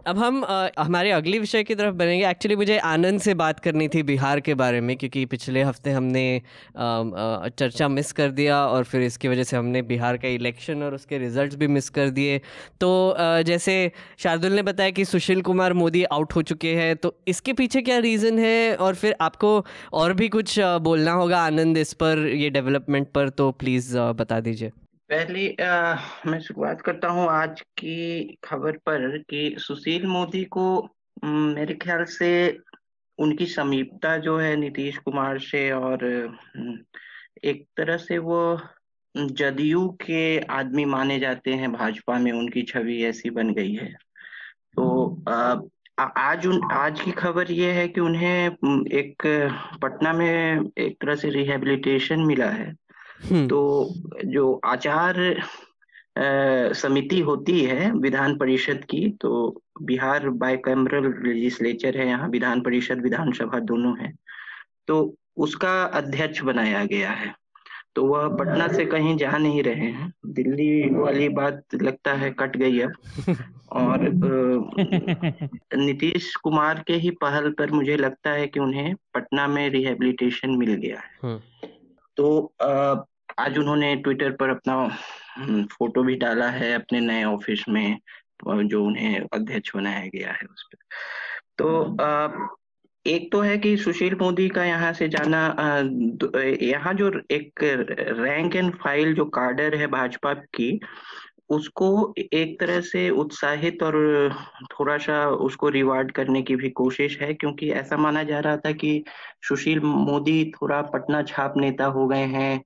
अब हम हमारे अगले विषय की तरफ बढ़ेंगे। एक्चुअली मुझे आनंद से बात करनी थी बिहार के बारे में, क्योंकि पिछले हफ्ते हमने चर्चा मिस कर दिया और फिर इसकी वजह से हमने बिहार का इलेक्शन और उसके रिजल्ट्स भी मिस कर दिए। तो जैसे शार्दुल ने बताया कि सुशील कुमार मोदी आउट हो चुके हैं, तो इसके पीछे क्या रीज़न है, और फिर आपको और भी कुछ बोलना होगा आनंद इस पर, ये डेवलपमेंट पर, तो प्लीज़ बता दीजिए। पहले मैं शुरुआत करता हूँ आज की खबर पर कि सुशील मोदी को मेरे ख्याल से उनकी समीपता जो है नीतीश कुमार से, और एक तरह से वो जदयू के आदमी माने जाते हैं, भाजपा में उनकी छवि ऐसी बन गई है। तो आज की खबर ये है कि उन्हें एक पटना में एक तरह से रिहेबिलिटेशन मिला है। तो जो आचार समिति होती है विधान परिषद की, तो बिहार बाइकैमरल लेजिस्लेचर है, यहाँ विधान परिषद विधानसभा दोनों है, तो उसका अध्यक्ष बनाया गया है। तो वह पटना से कहीं जा नहीं रहे हैं। दिल्ली वाली बात लगता है कट गई है। और नीतीश कुमार के ही पहल पर मुझे लगता है कि उन्हें पटना में रिहेबिलिटेशन मिल गया है। तो आज उन्होंने ट्विटर पर अपना फोटो भी डाला है अपने नए ऑफिस में, जो उन्हें अध्यक्ष बनाया गया है उस पर। तो एक तो है कि सुशील मोदी का यहाँ से जाना, यहाँ जो एक रैंक एंड फाइल जो काडर है भाजपा की, उसको एक तरह से उत्साहित और थोड़ा सा उसको रिवार्ड करने की भी कोशिश है, क्योंकि ऐसा माना जा रहा था कि सुशील मोदी थोड़ा पटना छाप नेता हो गए हैं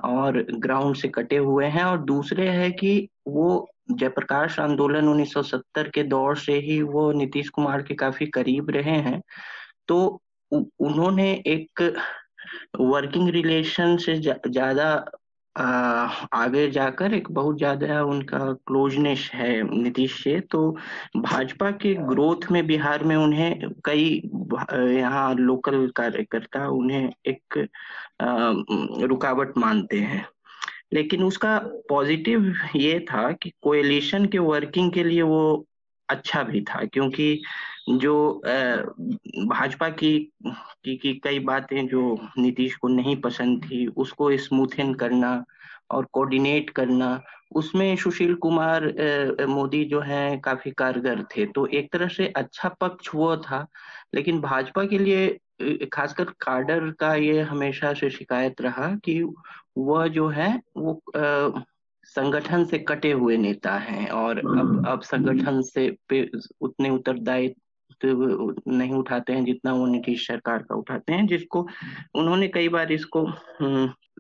और ग्राउंड से कटे हुए हैं। और दूसरे है कि वो जयप्रकाश आंदोलन 1970 के दौर से ही वो नीतीश कुमार के काफी करीब रहे हैं। तो उन्होंने एक वर्किंग रिलेशन से ज्यादा आगे जाकर एक बहुत ज्यादा उनका क्लोजनेस है नीतीश से। तो भाजपा के ग्रोथ में बिहार में उन्हें कई यहाँ लोकल कार्यकर्ता उन्हें एक रुकावट मानते हैं। लेकिन उसका पॉजिटिव ये था कि कोएलिशन के वर्किंग के लिए वो अच्छा भी था, क्योंकि जो भाजपा की कई बातें जो नीतीश को नहीं पसंद थी उसको स्मूथन करना और कोऑर्डिनेट करना, उसमें सुशील कुमार मोदी जो है काफी कारगर थे। तो एक तरह से अच्छा पक्ष वो था। लेकिन भाजपा के लिए खासकर काडर का ये हमेशा से शिकायत रहा कि वह जो है वो संगठन से कटे हुए नेता हैं, और अब संगठन से पे उतने उत्तरदायित्व नहीं उठाते हैं जितना वो नीतीश सरकार का उठाते हैं, जिसको उन्होंने कई बार इसको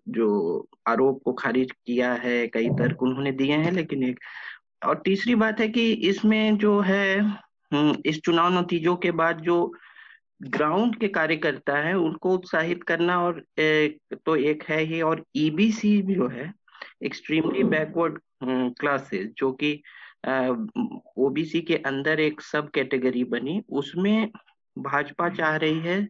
जो आरोप को खारिज किया है, कई तर्क उन्होंने दिए हैं। लेकिन एक और तीसरी बात है कि इसमें जो है इस चुनाव नतीजों के बाद जो ग्राउंड के कार्यकर्ता है उनको उत्साहित करना और तो एक है ही, और ईबीसी जो है एक्सट्रीमली बैकवर्ड क्लासेस, जो कि ओबीसी के अंदर एक सब कैटेगरी बनी, उसमें भाजपा चाह रही है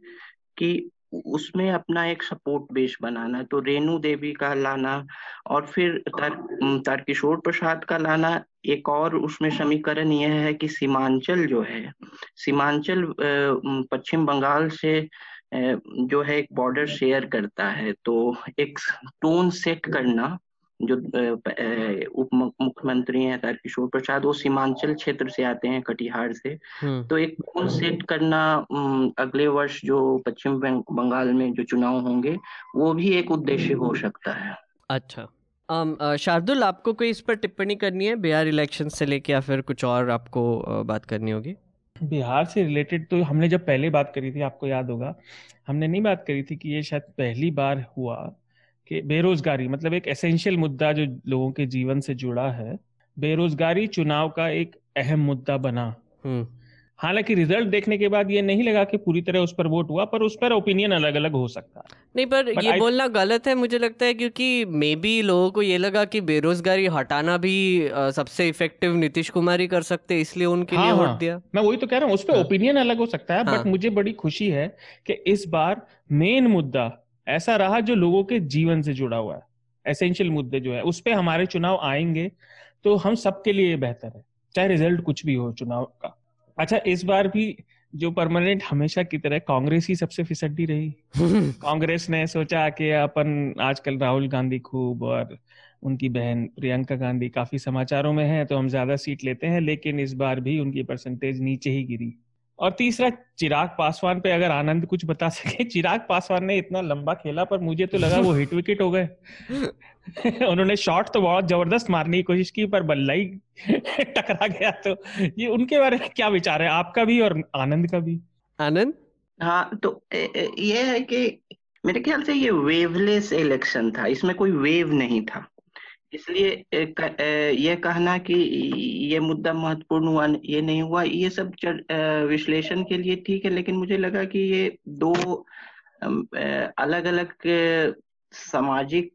कि उसमें अपना एक सपोर्ट बेस बनाना। तो रेणु देवी का लाना और फिर तारकिशोर प्रसाद का लाना, एक और उसमें समीकरण यह है कि सीमांचल जो है, सीमांचल पश्चिम बंगाल से जो है एक बॉर्डर शेयर करता है, तो एक टोन सेट करना। जो उप मुख्यमंत्री हैं तारकिशोर प्रसाद, वो सीमांचल क्षेत्र से आते हैं, कटिहार से। तो एक टोन सेट करना अगले वर्ष जो पश्चिम बंगाल में जो चुनाव होंगे, वो भी एक उद्देश्य हो सकता है। अच्छा, शार्दुल, आपको कोई इस पर टिप्पणी करनी है बिहार इलेक्शन से लेके, या फिर कुछ और आपको बात करनी होगी? बिहार से रिलेटेड तो हमने जब पहले बात करी थी, आपको याद होगा, हमने नहीं बात करी थी कि ये शायद पहली बार हुआ कि बेरोजगारी, मतलब एक एसेंशियल मुद्दा जो लोगों के जीवन से जुड़ा है, बेरोजगारी चुनाव का एक अहम मुद्दा बना। हालांकि रिजल्ट देखने के बाद ये नहीं लगा कि पूरी तरह उस पर वोट हुआ, पर उस पर ओपिनियन अलग अलग हो सकता है। नहीं, पर ये बोलना गलत है मुझे लगता है, क्योंकि मे बी लोगों को ये लगा कि बेरोजगारी हटाना भी सबसे इफेक्टिव नीतीश कुमार ही कर सकते, इसलिए उनके लिए वोट दिया। मैं वही तो कह रहा हूँ, उस पर ओपिनियन अलग हो सकता है। बट मुझे बड़ी खुशी है कि इस बार मेन मुद्दा ऐसा रहा जो लोगों के जीवन से जुड़ा हुआ है, एसेंशियल मुद्दे जो है उस पर हमारे चुनाव आएंगे तो हम सबके लिए बेहतर है, चाहे रिजल्ट कुछ भी हो चुनाव का। अच्छा, इस बार भी जो परमानेंट हमेशा की तरह कांग्रेस ही सबसे फिसड्डी रही। कांग्रेस ने सोचा कि अपन आजकल राहुल गांधी खूब और उनकी बहन प्रियंका गांधी काफी समाचारों में है, तो हम ज्यादा सीट लेते हैं, लेकिन इस बार भी उनकी परसेंटेज नीचे ही गिरी। और तीसरा, चिराग पासवान पे अगर आनंद कुछ बता सके। चिराग पासवान ने इतना लंबा खेला, पर मुझे तो लगा वो हिट विकेट हो गए। उन्होंने शॉट तो बहुत जबरदस्त मारने की कोशिश की, पर बल्ला ही टकरा गया। तो ये उनके बारे में क्या विचार है आपका भी और आनंद का भी? आनंद? हाँ, तो ये है कि मेरे ख्याल से ये वेवलेस इलेक्शन था, इसमें कोई वेव नहीं था। इसलिए ये कहना कि ये मुद्दा महत्वपूर्ण हुआ, ये नहीं हुआ, ये सब विश्लेषण के लिए ठीक है। लेकिन मुझे लगा कि ये दो अलग अलग सामाजिक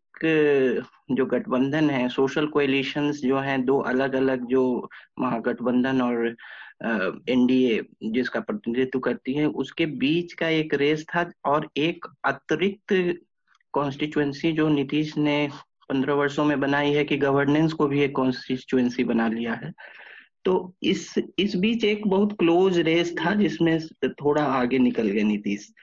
जो गठबंधन है, सोशल कोएलिशंस जो हैं, दो अलग अलग जो महागठबंधन और एनडीए जिसका प्रतिनिधित्व करती है, उसके बीच का एक रेस था। और एक अतिरिक्त कॉन्स्टिट्यूएंसी जो नीतीश ने 15 वर्षों में बनाई है कि गवर्नेंस को भी एक कॉन्स्टिट्यूएंसी बना लिया है। तो इस बीच एक बहुत क्लोज रेस था जिसमें थोड़ा आगे निकल गए नीतीश।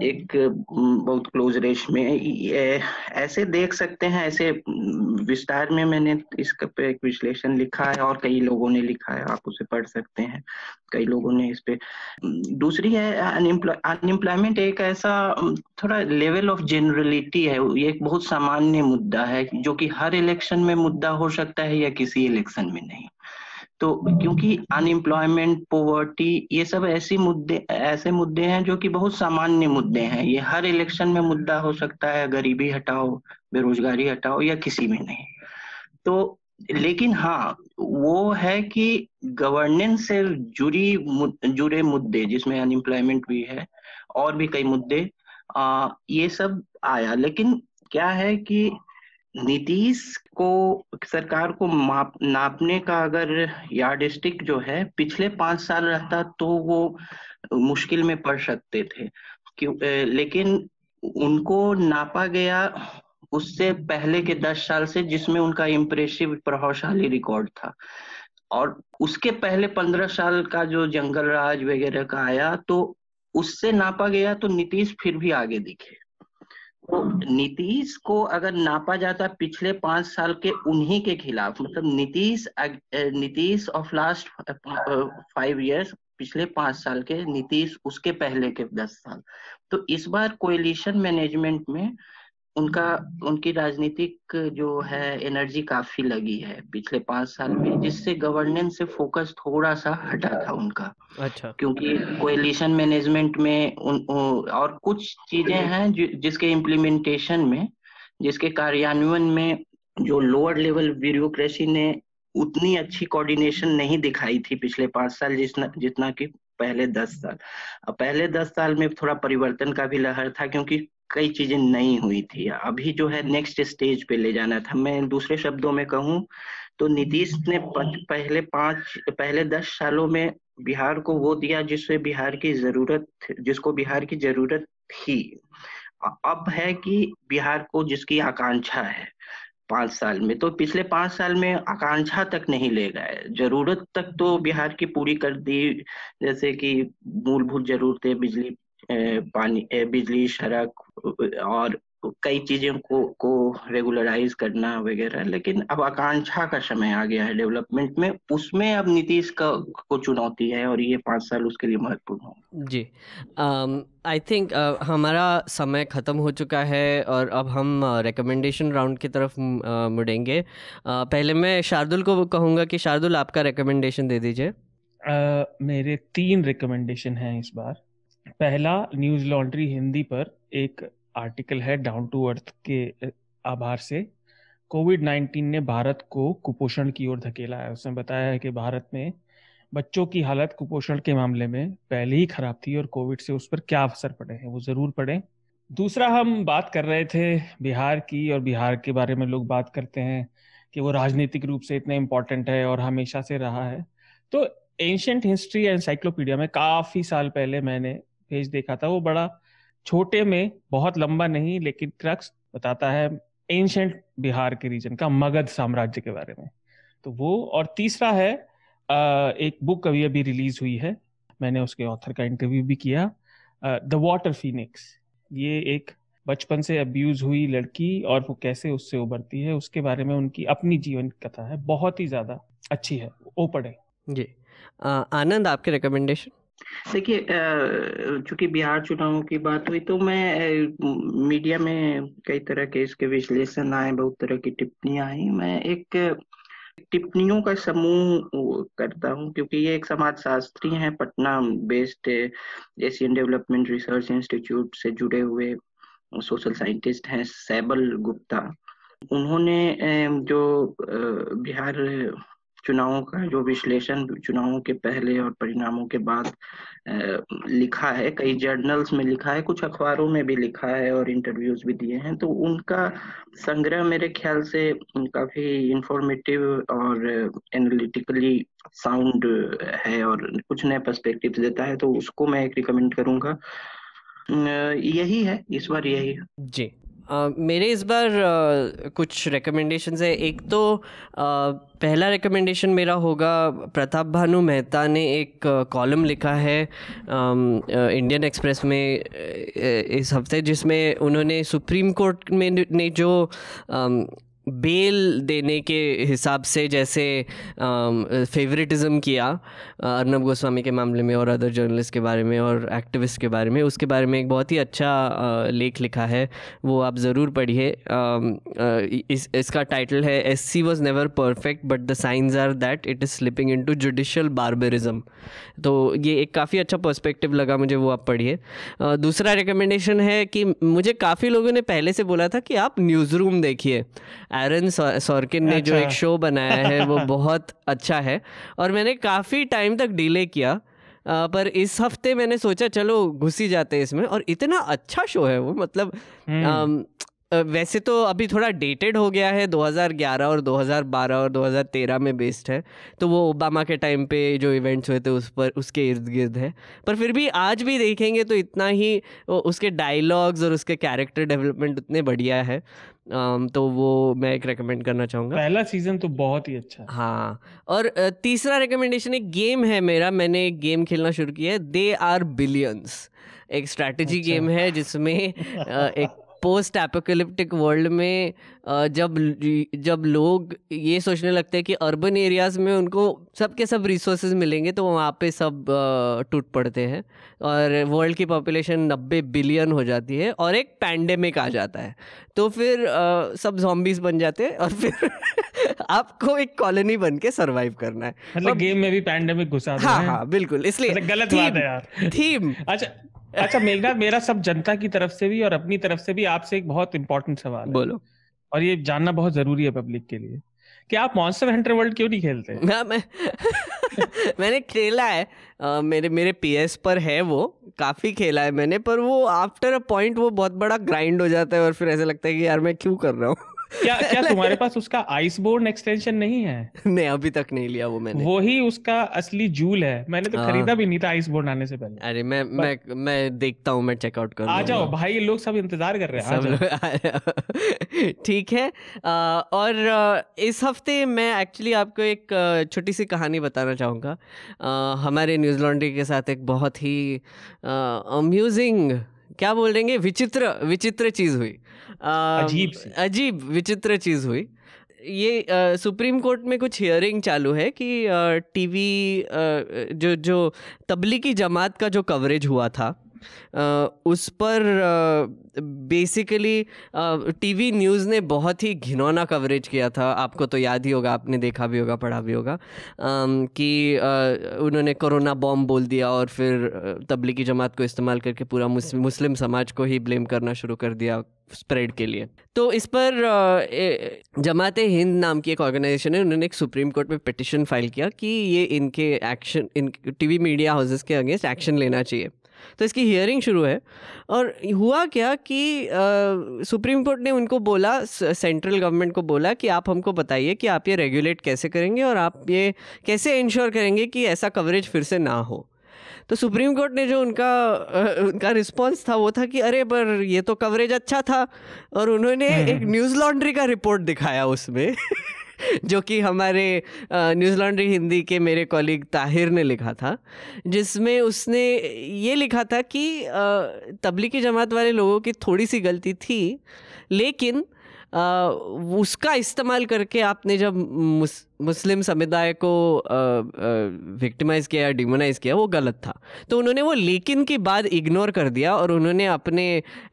एक बहुत क्लोज रेस में ऐसे देख सकते हैं, ऐसे विस्तार में मैंने इसका पे एक विश्लेषण लिखा है और कई लोगों ने लिखा है, आप उसे पढ़ सकते हैं। कई लोगों ने इस पे। दूसरी है अनएम्प्लॉयमेंट, एक ऐसा थोड़ा लेवल ऑफ जनरलिटी है, ये एक बहुत सामान्य मुद्दा है जो कि हर इलेक्शन में मुद्दा हो सकता है या किसी इलेक्शन में नहीं। तो क्योंकि अनएम्प्लॉयमेंट, पॉवर्टी, ये सब ऐसे मुद्दे हैं जो कि बहुत सामान्य मुद्दे हैं, ये हर इलेक्शन में मुद्दा हो सकता है। गरीबी हटाओ, बेरोजगारी हटाओ, या किसी में नहीं। तो लेकिन हाँ, वो है कि गवर्नेंस से जुड़े मुद्दे, जिसमें अनएम्प्लॉयमेंट भी है और भी कई मुद्दे, ये सब आया। लेकिन क्या है कि नीतीश को, सरकार को नापने का अगर यार्डस्टिक जो है पिछले 5 साल रहता तो वो मुश्किल में पड़ सकते थे। लेकिन उनको नापा गया उससे पहले के 10 साल से, जिसमें उनका इम्प्रेसिव प्रभावशाली रिकॉर्ड था। और उसके पहले 15 साल का जो जंगल राज वगैरह का आया, तो उससे नापा गया तो नीतीश फिर भी आगे दिखे। तो नीतीश को अगर नापा जाता पिछले 5 साल के उन्हीं के खिलाफ, मतलब नीतीश ऑफ लास्ट 5 years, पिछले 5 साल के नीतीश, उसके पहले के 10 साल, तो इस बार कोएलिशन मैनेजमेंट में उनकी राजनीतिक जो है एनर्जी काफी लगी है पिछले 5 साल में, जिससे गवर्नेंस से फोकस थोड़ा सा हटा था उनका। अच्छा, क्योंकि कोएलिशन मैनेजमेंट में और कुछ चीजें हैं जिसके इम्प्लीमेंटेशन में, जिसके कार्यान्वयन में जो लोअर लेवल ब्यूरोक्रेसी ने उतनी अच्छी कोऑर्डिनेशन नहीं दिखाई थी पिछले 5 साल जितना कि पहले 10 साल। अब पहले 10 साल में थोड़ा परिवर्तन का भी लहर था, क्योंकि कई चीजें नहीं हुई थी। अभी जो है नेक्स्ट स्टेज पे ले जाना था। मैं दूसरे शब्दों में कहूँ तो नीतीश ने पहले 10 सालों में बिहार को वो दिया जिसको बिहार की जरूरत थी। अब है कि बिहार को जिसकी आकांक्षा है 5 साल में, तो पिछले 5 साल में आकांक्षा तक नहीं ले गए, जरूरत तक तो बिहार की पूरी कर दी, जैसे कि मूलभूत जरूरतें, बिजली, सड़क और कई चीजों को रेगुलराइज करना वगैरह। लेकिन अब आकांक्षा का समय आ गया है डेवलपमेंट में, उसमें अब नीतीश को चुनौती है, और ये 5 साल उसके लिए महत्वपूर्ण हो। जी, आई थिंक हमारा समय ख़त्म हो चुका है और अब हम रिकमेंडेशन राउंड की तरफ मुड़ेंगे। पहले मैं शार्दुल को कहूँगा कि शार्दुल, आपका रिकमेंडेशन दे दीजिए। मेरे 3 रिकमेंडेशन हैं इस बार। पहला, न्यूज़ लॉन्ड्री हिंदी पर एक आर्टिकल है डाउन टू अर्थ के आभार से। कोविड-19 ने भारत को कुपोषण की ओर धकेला है। उसने बताया है कि भारत में बच्चों की हालत कुपोषण के मामले में पहले ही खराब थी और कोविड से उस पर क्या असर पड़े हैं वो जरूर पड़े। दूसरा, हम बात कर रहे थे बिहार की, और बिहार के बारे में लोग बात करते हैं कि वो राजनीतिक रूप से इतना इम्पोर्टेंट है और हमेशा से रहा है। तो एंशिएंट हिस्ट्री एनसाइक्लोपीडिया में काफी साल पहले मैंने पेज देखा था, वो बड़ा छोटे में, बहुत लंबा नहीं, लेकिन क्रक्स बताता है एंशिएंट बिहार के रीजन का, मगध साम्राज्य के बारे में। तो वो, और तीसरा है एक बुक अभी अभी रिलीज हुई है, मैंने उसके ऑथर का इंटरव्यू भी किया, द वाटर फिनिक्स। ये एक बचपन से अब्यूज हुई लड़की और वो कैसे उससे उभरती है, उसके बारे में उनकी अपनी जीवन कथा है, बहुत ही ज्यादा अच्छी है, वो पढ़े। जी, आनंद, आपके रिकमेंडेशन? देखिए, चूंकि बिहार चुनावों की बात हुई, तो मैं मीडिया में कई तरह के इसके विश्लेषण आए, बहुत तरह की टिप्पणियां आई। मैं एक टिप्पणियों का समूह करता हूं, क्योंकि ये एक समाजशास्त्री हैं, Patna based Asian development research institute से जुड़े हुए सोशल साइंटिस्ट हैं, सैबल गुप्ता। उन्होंने जो बिहार चुनावों का जो विश्लेषण चुनावों के पहले और परिणामों के बाद लिखा है, कई जर्नल्स में लिखा है, कुछ अखबारों में भी लिखा है और इंटरव्यूज भी दिए हैं। तो उनका संग्रह मेरे ख्याल से काफी इंफॉर्मेटिव और एनालिटिकली साउंड है और कुछ नए पर्सपेक्टिव देता है, तो उसको मैं एक रिकमेंड करूंगा। यही है इस बार, यही है जी। मेरे इस बार कुछ रिकमेंडेशंस है। एक तो पहला रिकमेंडेशन मेरा होगा, प्रताप भानु मेहता ने एक कॉलम लिखा है इंडियन एक्सप्रेस में इस हफ्ते, जिसमें उन्होंने सुप्रीम कोर्ट में ने जो बेल देने के हिसाब से जैसे फेवरेटिज्म किया अर्नब गोस्वामी के मामले में और अदर जर्नलिस्ट के बारे में और एक्टिविस्ट के बारे में, उसके बारे में एक बहुत ही अच्छा लेख लिखा है, वो आप ज़रूर पढ़िए। इसका टाइटल है SC was never perfect but the signs are that it is slipping into judicial barbarism। तो ये एक काफ़ी अच्छा पर्सपेक्टिव लगा मुझे, वो आप पढ़िए। दूसरा रिकमेंडेशन है कि मुझे काफ़ी लोगों ने पहले से बोला था कि आप न्यूज़ रूम देखिए, एरन सॉर्किन ने जो एक शो बनाया है वो बहुत अच्छा है, और मैंने काफ़ी टाइम तक डिले किया, पर इस हफ्ते मैंने सोचा चलो घुस ही जाते हैं इसमें, और इतना अच्छा शो है वो, मतलब वैसे तो अभी थोड़ा डेटेड हो गया है, 2011 और 2012 और 2013 में बेस्ड है, तो वो ओबामा के टाइम पे जो इवेंट्स हुए थे उस पर, उसके इर्द गिर्द है। पर फिर भी आज भी देखेंगे तो इतना ही उसके डायलॉग्स और उसके कैरेक्टर डेवलपमेंट उतने बढ़िया है। तो वो मैं एक रेकमेंड करना चाहूँगा। पहला सीजन तो बहुत ही अच्छा है। हाँ, और तीसरा रिकमेंडेशन एक गेम है मेरा, मैंने एक गेम खेलना शुरू किया है, दे आर बिलियंस। एक स्ट्रैटेजी गेम है जिसमें एक पोस्ट एपोकलिप्टिक वर्ल्ड में जब लोग ये सोचने लगते हैं कि अर्बन एरियाज में उनको सब के सब रिसोर्सेज मिलेंगे, तो वहाँ पे सब टूट पड़ते हैं और वर्ल्ड की पॉपुलेशन 90 बिलियन हो जाती है और एक पैंडेमिक आ जाता है, तो फिर सब ज़ॉम्बीज बन जाते हैं और फिर आपको एक कॉलोनी बन के सर्वाइव करना है। मतलब गेम में भी पैंडेमिक घुसा दिया है। हाँ बिल्कुल, इसलिए गलत बात है यार थीम। अच्छा मेघनाथ, मेरा सब जनता की तरफ से भी और अपनी तरफ से भी आपसे एक बहुत इंपॉर्टेंट सवाल है। बोलो। और ये जानना बहुत जरूरी है पब्लिक के लिए कि आप मॉन्स्टर हंटर वर्ल्ड क्यों नहीं खेलते? मैंने खेला है, मेरे PS पर है, वो काफी खेला है मैंने, पर वो आफ्टर अ पॉइंट वो बहुत बड़ा ग्राइंड हो जाता है और फिर ऐसा लगता है कि यार मैं क्यों कर रहा हूँ। क्या तुम्हारे पास उसका आइसबोर्न एक्सटेंशन नहीं है? नहीं, अभी तक नहीं लिया वो मैंने। वो ही उसका असली जूल है, मैंने तो खरीदा भी नहीं था आइसबोर्न आने से पहले। अरे मैं देखता हूँ, मैं चेकआउट करूँगा। आ जाओ भाई, लोग सब इंतजार कर रहे हैं, सब। ठीक है। और इस हफ्ते मैं एक्चुअली आपको एक छोटी सी कहानी बताना चाहूँगा। हमारे न्यूज़ लॉन्ड्री के साथ एक बहुत ही अम्यूजिंग, क्या बोलेंगे, विचित्र चीज़ हुई। अजीब विचित्र चीज़ हुई। ये सुप्रीम कोर्ट में कुछ हियरिंग चालू है कि टीवी जो तबलीगी जमात का जो कवरेज हुआ था उस पर बेसिकली टीवी न्यूज़ ने बहुत ही घिनौना कवरेज किया था। आपको तो याद ही होगा, आपने देखा भी होगा, पढ़ा भी होगा कि उन्होंने कोरोना बॉम्ब बोल दिया और फिर तबलीगी जमात को इस्तेमाल करके पूरा मुस्लिम समाज को ही ब्लेम करना शुरू कर दिया स्प्रेड के लिए। तो इस पर जमाते हिंद नाम की एक ऑर्गेनाइजेशन है, उन्होंने एक सुप्रीम कोर्ट में पिटिशन फाइल किया कि ये इनके टीवी मीडिया हाउसेस के अगेंस्ट एक्शन लेना चाहिए। तो इसकी हियरिंग शुरू है और हुआ क्या कि सुप्रीम कोर्ट ने उनको बोला, सेंट्रल गवर्नमेंट को बोला कि आप हमको बताइए कि आप ये रेगुलेट कैसे करेंगे और आप ये कैसे इंश्योर करेंगे कि ऐसा कवरेज फिर से ना हो। तो सुप्रीम कोर्ट ने जो उनका रिस्पांस था वो था कि अरे पर ये तो कवरेज अच्छा था, और उन्होंने एक न्यूज़ लॉन्ड्री का रिपोर्ट दिखाया उसमें जो कि हमारे न्यूज़ लॉन्ड्री हिंदी के मेरे कॉलीग ताहिर ने लिखा था, जिसमें उसने ये लिखा था कि तबलीगी जमात वाले लोगों की थोड़ी सी गलती थी, लेकिन उसका इस्तेमाल करके आपने जब मुस्लिम समुदाय को विक्टिमाइज़ किया या डिमोनाइज किया, वो गलत था। तो उन्होंने वो लेकिन की बात इग्नोर कर दिया और उन्होंने अपने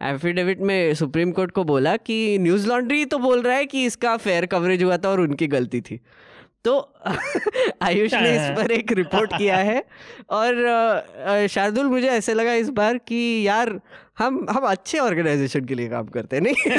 एफिडेविट में सुप्रीम कोर्ट को बोला कि न्यूज़ लॉन्ड्री तो बोल रहा है कि इसका फेयर कवरेज हुआ था और उनकी गलती थी। तो आयुष ने इस पर एक रिपोर्ट किया है और शार्दुल, मुझे ऐसे लगा इस बार कि यार हम अच्छे ऑर्गेनाइजेशन के लिए काम करते हैं, नहीं?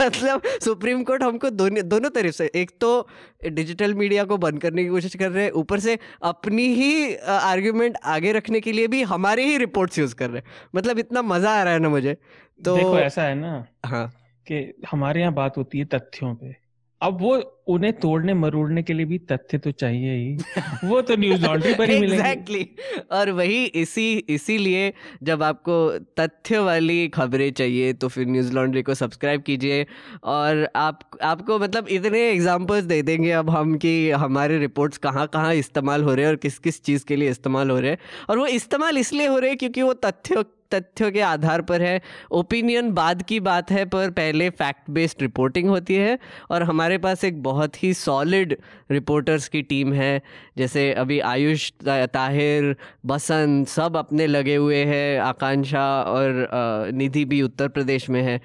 मतलब सुप्रीम कोर्ट हमको दोनों तरफ से, एक तो डिजिटल मीडिया को बंद करने की कोशिश कर रहे हैं, ऊपर से अपनी ही आर्ग्यूमेंट आगे रखने के लिए भी हमारे ही रिपोर्ट्स यूज कर रहे हैं। मतलब इतना मजा आ रहा है ना मुझे। तो देखो ऐसा है ना, हाँ, कि हमारे यहाँ बात होती है तथ्यों पे, अब वो उन्हें तोड़ने मरोड़ने के लिए भी तथ्य तो चाहिए ही, वो तो न्यूज़ लॉन्ड्री पर ही मिलेंगे। एग्जैक्टली। और वही इसीलिए जब आपको तथ्य वाली खबरें चाहिए तो फिर न्यूज़ लॉन्ड्री को सब्सक्राइब कीजिए। और आपको मतलब इतने एग्जांपल्स दे देंगे अब हम कि हमारे रिपोर्ट्स कहाँ कहाँ इस्तेमाल हो रहे हैं और किस किस चीज़ के लिए इस्तेमाल हो रहे हैं। और वो इस्तेमाल इसलिए हो रहे हैं क्योंकि वो तथ्यों के आधार पर है। ओपिनियन बाद की बात है, पर पहले फैक्ट बेस्ड रिपोर्टिंग होती है। और हमारे पास एक बहुत ही सॉलिड रिपोर्टर्स की टीम है, जैसे अभी आयुष, ताहिर, बसंत सब अपने लगे हुए हैं, आकांक्षा और निधि भी उत्तर प्रदेश में है।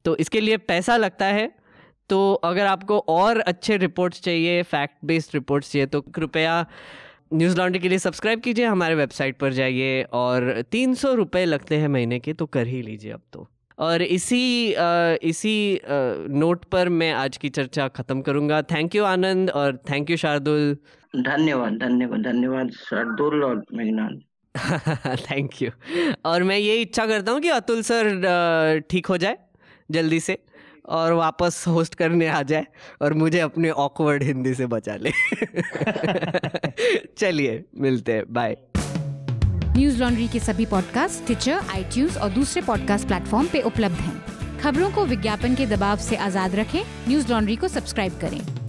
तो इसके लिए पैसा लगता है। तो अगर आपको और अच्छे रिपोर्ट्स चाहिए, फैक्ट बेस्ड रिपोर्ट्स चाहिए, तो कृपया न्यूज़ लॉन्ड्री के लिए सब्सक्राइब कीजिए, हमारे वेबसाइट पर जाइए। और 300 रुपये लगते हैं महीने के, तो कर ही लीजिए अब तो। और इसी नोट पर मैं आज की चर्चा ख़त्म करूँगा। थैंक यू आनंद और थैंक यू शार्दुल। धन्यवाद शार्दुल और मेघनाथ। Thank you. और मैं ये इच्छा करता हूँ कि अतुल सर ठीक हो जाए, जल्दी से और वापस होस्ट करने आ जाए और मुझे अपने ऑकवर्ड हिंदी से बचा ले। चलिए मिलते हैं, बाय। न्यूज लॉन्ड्री के सभी पॉडकास्ट टिचर, आईट्यूज और दूसरे पॉडकास्ट प्लेटफॉर्म पे उपलब्ध हैं। खबरों को विज्ञापन के दबाव से आजाद रखें, न्यूज लॉन्ड्री को सब्सक्राइब करें।